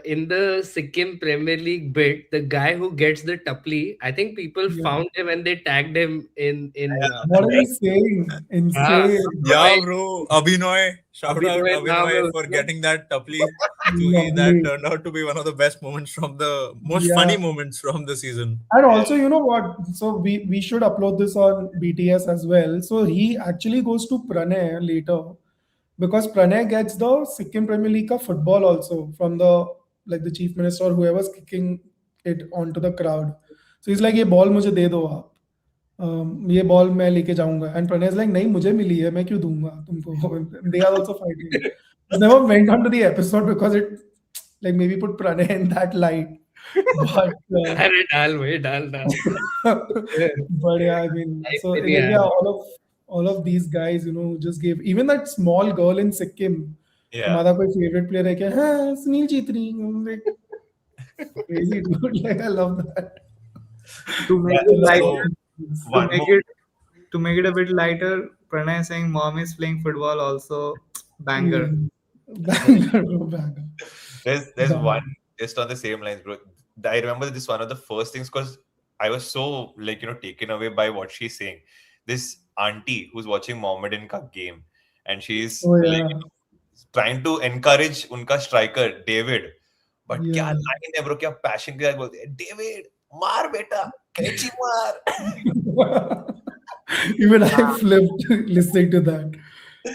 in the Sikkim Premier League bit, the guy who gets the tapli, I think people found him and they tagged him in. What are you saying? Insane. Yeah, bro. Abhinoy. Shout out Abhinoy for getting that tapli. That turned out to be one of the best moments from the most funny moments from the season. And also, you know what? So we should upload this on BTS as well. So he actually goes to Pranay later, because Pranay gets the Sikkim Premier League ka football also from the like the chief minister or whoever's kicking it onto the crowd. So he's like, ये ball मुझे दे दो आप, ये ball मैं लेके जाऊंगा. And Pranay is like, नहीं मुझे मिली है, मैं क्यों दूंगा तुमको. They are also fighting. It never went on to the episode because it like maybe put Pranay in that light. But अरे डाल भाई डाल. But yeah, I mean, so like, yeah, all of these guys, you know, just gave, even that small girl in Sikkim. हमारा कोई favorite player है क्या? हाँ, Sunil Chhetri. I'm like, crazy dude. Like I love that. To make it lighter, to make it a bit lighter, Pranay saying mom is playing football also banger. Banger. There's one just on the same lines, bro. I remember this one of the first things because I was so like taken away by what she's saying. This auntie who's watching Mohammedan ka game and she's like trying to encourage unka striker David. But क्या line है bro, क्या passion के साथ बोलते हैं, David मार बेटा, कैची मार. Even I flipped listening to that.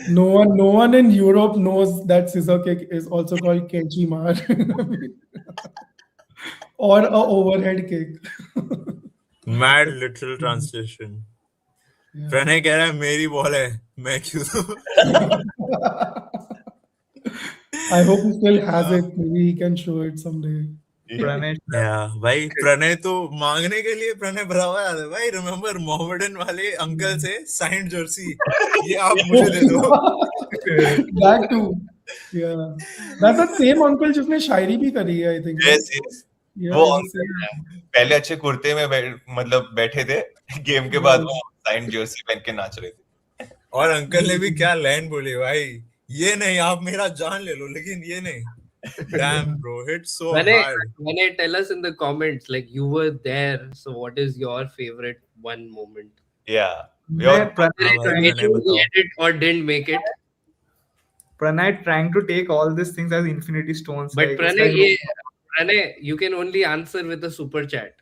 No one in Europe knows that scissor kick is also called kechi maar. Or a overhead kick. Mad literal translation. Pranay कह रहा है मेरी बॉल है, मैं क्यों दूं? I hope he still has it. Maybe he can show it someday. Pranay, भाई प्रणय तो मांगने के लिए प्रणय भरा हुआ है भाई. रिमेम्बर मोहम्मदन वाले अंकल से साइंड जर्सी, ये आप मुझे दे दो. That too. Yeah. That's the same uncle जिसने शायरी भी करी है, I think. Yes, right? yes. Yeah, वो it's the अंकल same. पहले अच्छे कुर्ते में मतलब बैठे थे, गेम के बाद वो साइन जर्सी पहन के नाच रहे थे. और अंकल ने भी क्या लाइन बोली भाई, ये नहीं आप मेरा जान ले लो लेकिन ये नहीं. Damn bro, hit so hard. When I tell us in the comments, like you were there, so what is your favorite one moment? Yeah. Pranay Edit or didn't make it? Pranay trying to take all these things as infinity stones. But like, Pranay, you can only answer with a super chat.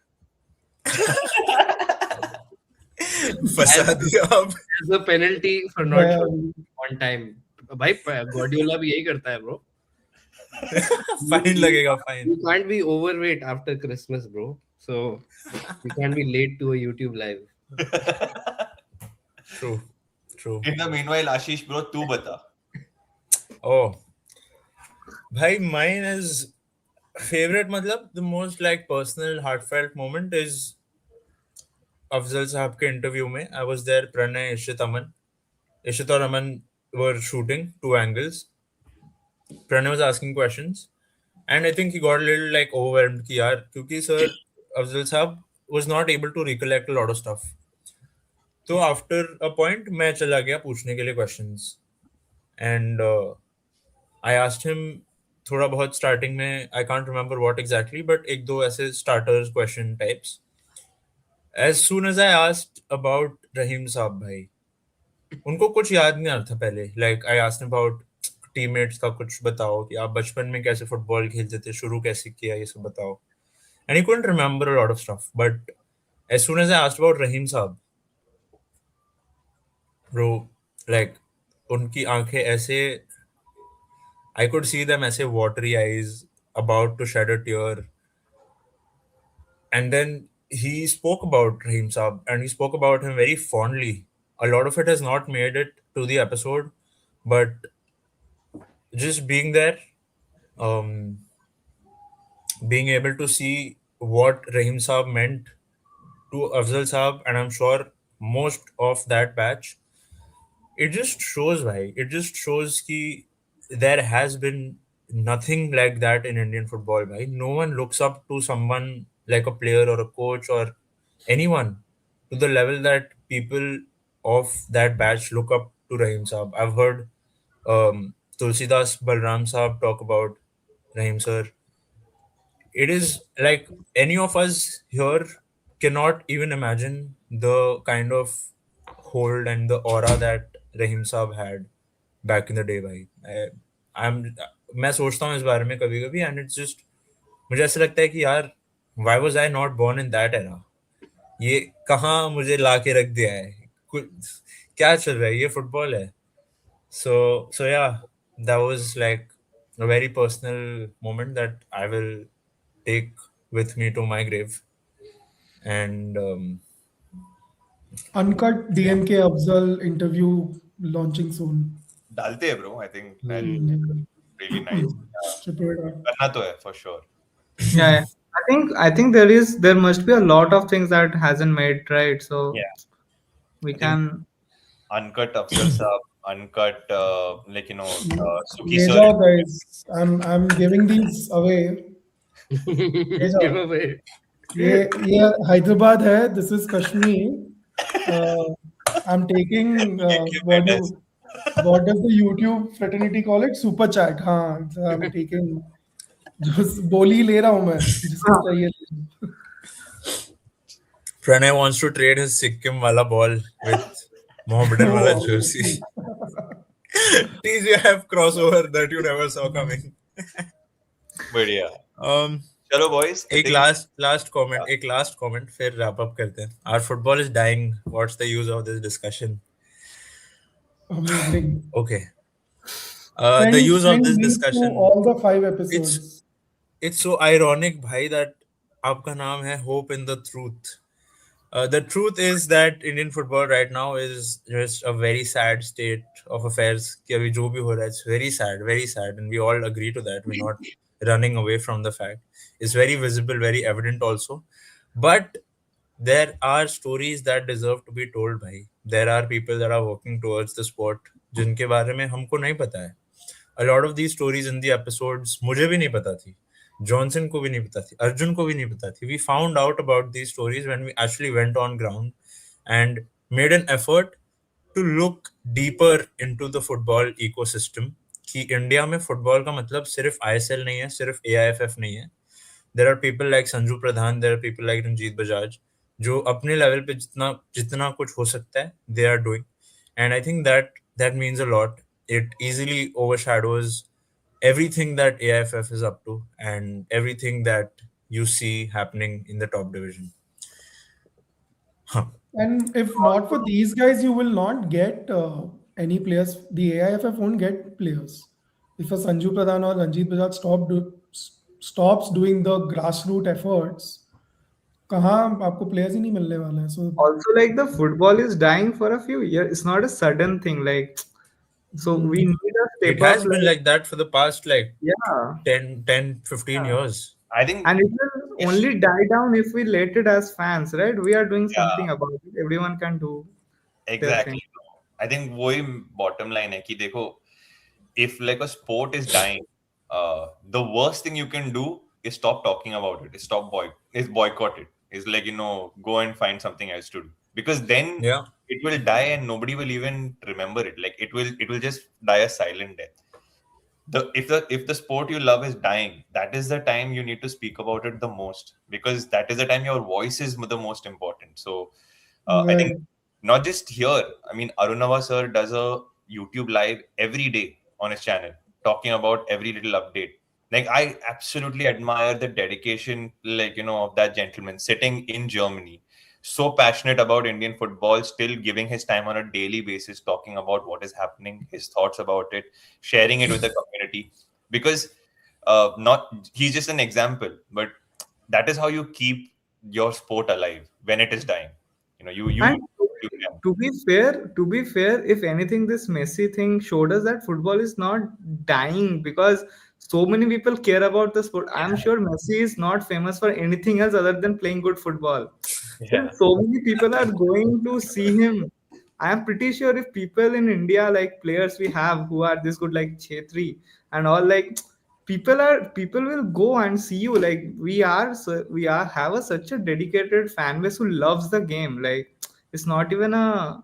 फंसा दिया अब. As a penalty for not showing on time. भाई Guardiola भी यही करता है bro. Fine लगेगा fine. You can't be overweight after Christmas, bro. So you can't be late to a YouTube live. True. In the meanwhile, Ashish bro, तू बता. Oh, भाई mine is favorite. मतलब the most like personal heartfelt moment is Afzal साहब के interview में. I was there. Pranay, Ishit और Aman were shooting 2 angles. Pranay was asking questions, and I think he got a little like overwhelmed कि यार, क्योंकि sir Afzal Saab was not able to recollect a lot of stuff. तो after a point मैं चला गया पूछने के लिए questions, and I asked him थोड़ा बहुत starting में, I can't remember what exactly, but एक दो ऐसे starters question types. As soon as I asked about Rahim Saab भाई, उनको कुछ याद नहीं आ रहा था पहले. Like I asked him about teammates का कुछ बताओ कि आप बचपन में कैसे फुटबॉल खेलते थे, शुरू कैसे किया, ये सब बताओ. And he couldn't remember a lot of stuff. But as soon as I asked about Rahim Saab, bro, like उनकी आंखें ऐसे, I could see them ऐसे watery eyes, about to shed a tear. And then he spoke about Rahim Saab, and he spoke about him very fondly. A lot of it has not made it to the episode, but just being there, being able to see what Rahim Saab meant to Afzal Saab, and I'm sure most of that batch, it just shows why. It just shows ki there has been nothing like that in Indian football. Bhai. No one looks up to someone like a player or a coach or anyone to the level that people of that batch look up to Rahim Saab. I've heard Tulsidas Balram Saab talk about Rahim sir. It is like any of us here cannot even imagine the kind of hold and the aura that Rahim Saab had back in the day. भाई मैं सोचता हूँ इस बारे में कभी कभी, and it's just मुझे ऐसा लगता है कि यार why was I not born in that era? ये कहाँ मुझे ला के रख दिया है, क्या चल रहा है, ये फुटबॉल है. So yeah, that was like a very personal moment that I will take with me to my grave. And Uncut DMK Afzal interview launching soon. डालते हैं bro, I think that really nice. करना तो है for sure. Yeah. I think there must be a lot of things that hasn't made, right? So Yeah. we can Uncut Afzal Saab, uncut like Suki ले sir. जाओ guys. I'm giving these away. Give away. ये Hyderabad है. This is Kashmir. I'm taking what does the YouTube fraternity call it? Super chat. हाँ, I'm taking. जो बोली ले रहा हूँ मैं, जिसको चाहिए. Pranay wants to trade his Sikkim wala ball with Mohammedan wala jersey. TGIF crossover that you never saw coming. बढ़िया. चलो boys. एक last comment फिर wrap up करते हैं. Our football is dying. What's the use of this discussion? Amazing. Okay. The use of this discussion. All the 5 episodes. It's so ironic, bhai, that आपका नाम है Hope in the Truth. The truth is that Indian football right now is just a very sad state of affairs. कि अभी जो भी हो रहा है, it's very sad, and we all agree to that. We're not running away from the fact. It's very visible, very evident also. But there are stories that deserve to be told, भाई. There are people that are working towards the sport जिनके बारे में हमको नहीं पता है. A lot of these stories in the episodes मुझे भी नहीं पता थी. Johnson को भी नहीं पता थी, अर्जुन को भी नहीं पता थी. We found out about these stories when we actually went on ground and made an effort to look deeper into the football ecosystem. कि इंडिया में फुटबॉल का मतलब सिर्फ ISL नहीं है, सिर्फ AIFF नहीं है. There are people like Sanju Pradhan, there are people like Ranjit Bajaj, जो अपने लेवल पे जितना जितना कुछ हो सकता है, they are doing. And I think that means a lot. It easily overshadows everything that AIFF is up to and everything that you see happening in the top division. Huh. And if not for these guys, you will not get any players. The AIFF won't get players. If a Sanju Pradhan or Ranjit Bajaj stops doing the grassroots efforts, कहाँ आपको players ही नहीं मिलने वाले हैं. So Also, like the football is dying for a few years. It's not a sudden thing. Like, so we need a It step has up. been like that for the past like Yeah, 10, 15 years. I think and it will only die down if we let it as fans, right? We are doing something yeah, about it. Everyone can do their exactly. thing. I think वही bottom line है कि देखो, if like a sport is dying, the worst thing you can do is stop talking about it. Is boycott it. Is like, go and find something else to do, because then Yeah. it will die and nobody will even remember it. Like it will just die a silent death. If the sport you love is dying, that is the time you need to speak about it the most, because that is the time your voice is the most important. So I think not just here. I mean, Arunava sir does a YouTube live every day on his channel talking about every little update. Like, I absolutely admire the dedication, like, of that gentleman sitting in Germany, so passionate about Indian football, still giving his time on a daily basis, talking about what is happening, his thoughts about it, sharing it with the community. Because not he's just an example, but that is how you keep your sport alive when it is dying. And can. to be fair, if anything, this Messi thing showed us that football is not dying because so many people care about the sport. I'm sure Messi is not famous for anything else other than playing good football. Still, Yeah. so many people are going to see him. I am pretty sure if people in India, like players we have who are this good, like Chetri and all, like people will go and see you. Like we are have a such a dedicated fan base who loves the game. Like it's not even a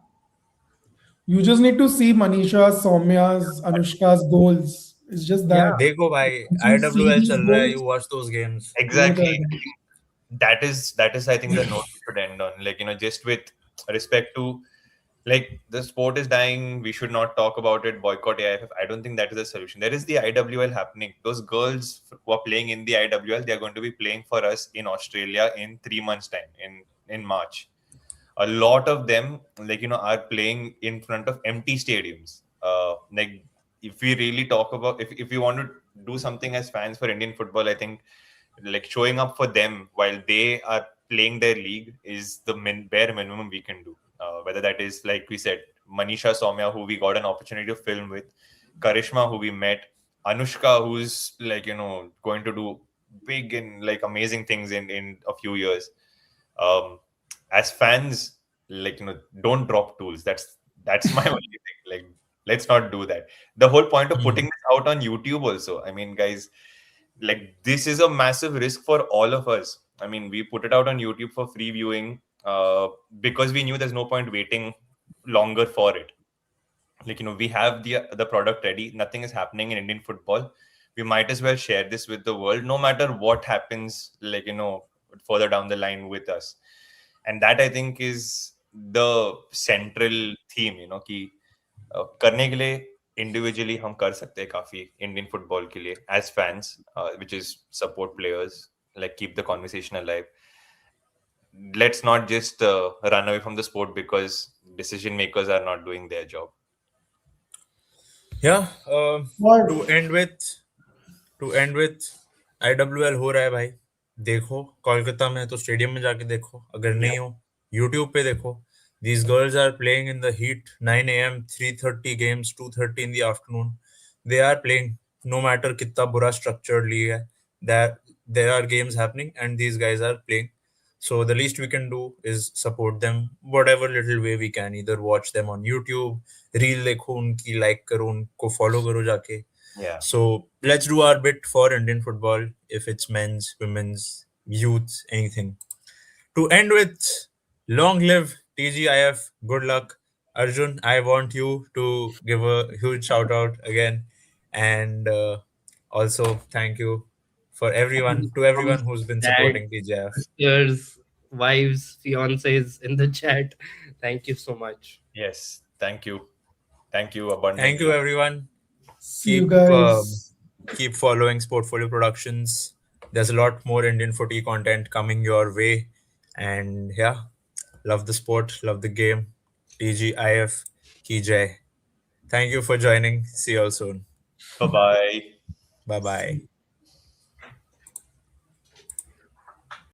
you just need to see Manisha's, Soumya's, Anushka's goals. It's just yeah. that. देखो भाई, Once you see IWL these चल रहा है, goals, you watch those games. Exactly. both are I think that is I think the note we should end on. Like, just with respect to, like, the sport is dying, we should not talk about it, boycott AIFF. I don't think that is the solution. There is the IWL happening. Those girls who are playing in the IWL, they are going to be playing for us in Australia in 3 months' time, in March. A lot of them, like, are playing in front of empty stadiums. Like, if we really talk about, if we want to do something as fans for Indian football, I think, like, showing up for them while they are playing their league is the bare minimum we can do. Whether that is, like we said, Manisha Soumya, who we got an opportunity to film with, Karishma, who we met, Anushka, who's, like, going to do big and, like, amazing things in a few years. As fans, like, don't drop tools. That's my only thing. Like, let's not do that. The whole point of putting this out on YouTube also, I mean, guys, like, this is a massive risk for all of us. I mean, we put it out on YouTube for free viewing because we knew there's no point waiting longer for it. Like, we have the product ready. Nothing is happening in Indian football. We might as well share this with the world, no matter what happens, like, further down the line with us. And that, I think, is the central theme, कि करने के लिए individually हम कर सकते हैं काफी Indian football के लिए as fans, which is support players, like, keep the conversation alive. Let's not just run away from the sport because decision makers are not doing their job. Yeah. What? To end with IWL हो रहा है भाई. देखो, कोलकाता में तो stadium में जाके देखो. अगर नहीं हो YouTube पे देखो, these girls are playing in the heat, 9 a.m., 3:30 games, 2:30 in the afternoon. They are playing no matter कितना बुरा structured league है. There are games happening and these guys are playing. So the least we can do is support them whatever little way we can. Either watch them on YouTube, reel देखो उनकी, like करो उनको, follow करो जाके. Yeah. So let's do our bit for Indian football, if it's men's, women's, youth, anything. To end with, long live TGIF, good luck. Arjun, I want you to give a huge shout out again. And also, thank you for everyone, to everyone who's been supporting TGIF. Sisters, wives, fiancés in the chat. Thank you so much. Yes. Thank you. Thank you abundantly. Thank you, everyone. See you guys. Keep following Sportfolio Productions. There's a lot more Indian footy content coming your way. And yeah, love the sport, love the game. TGIF, Ki Jai. Thank you for joining. See you all soon. Bye-bye. Bye bye.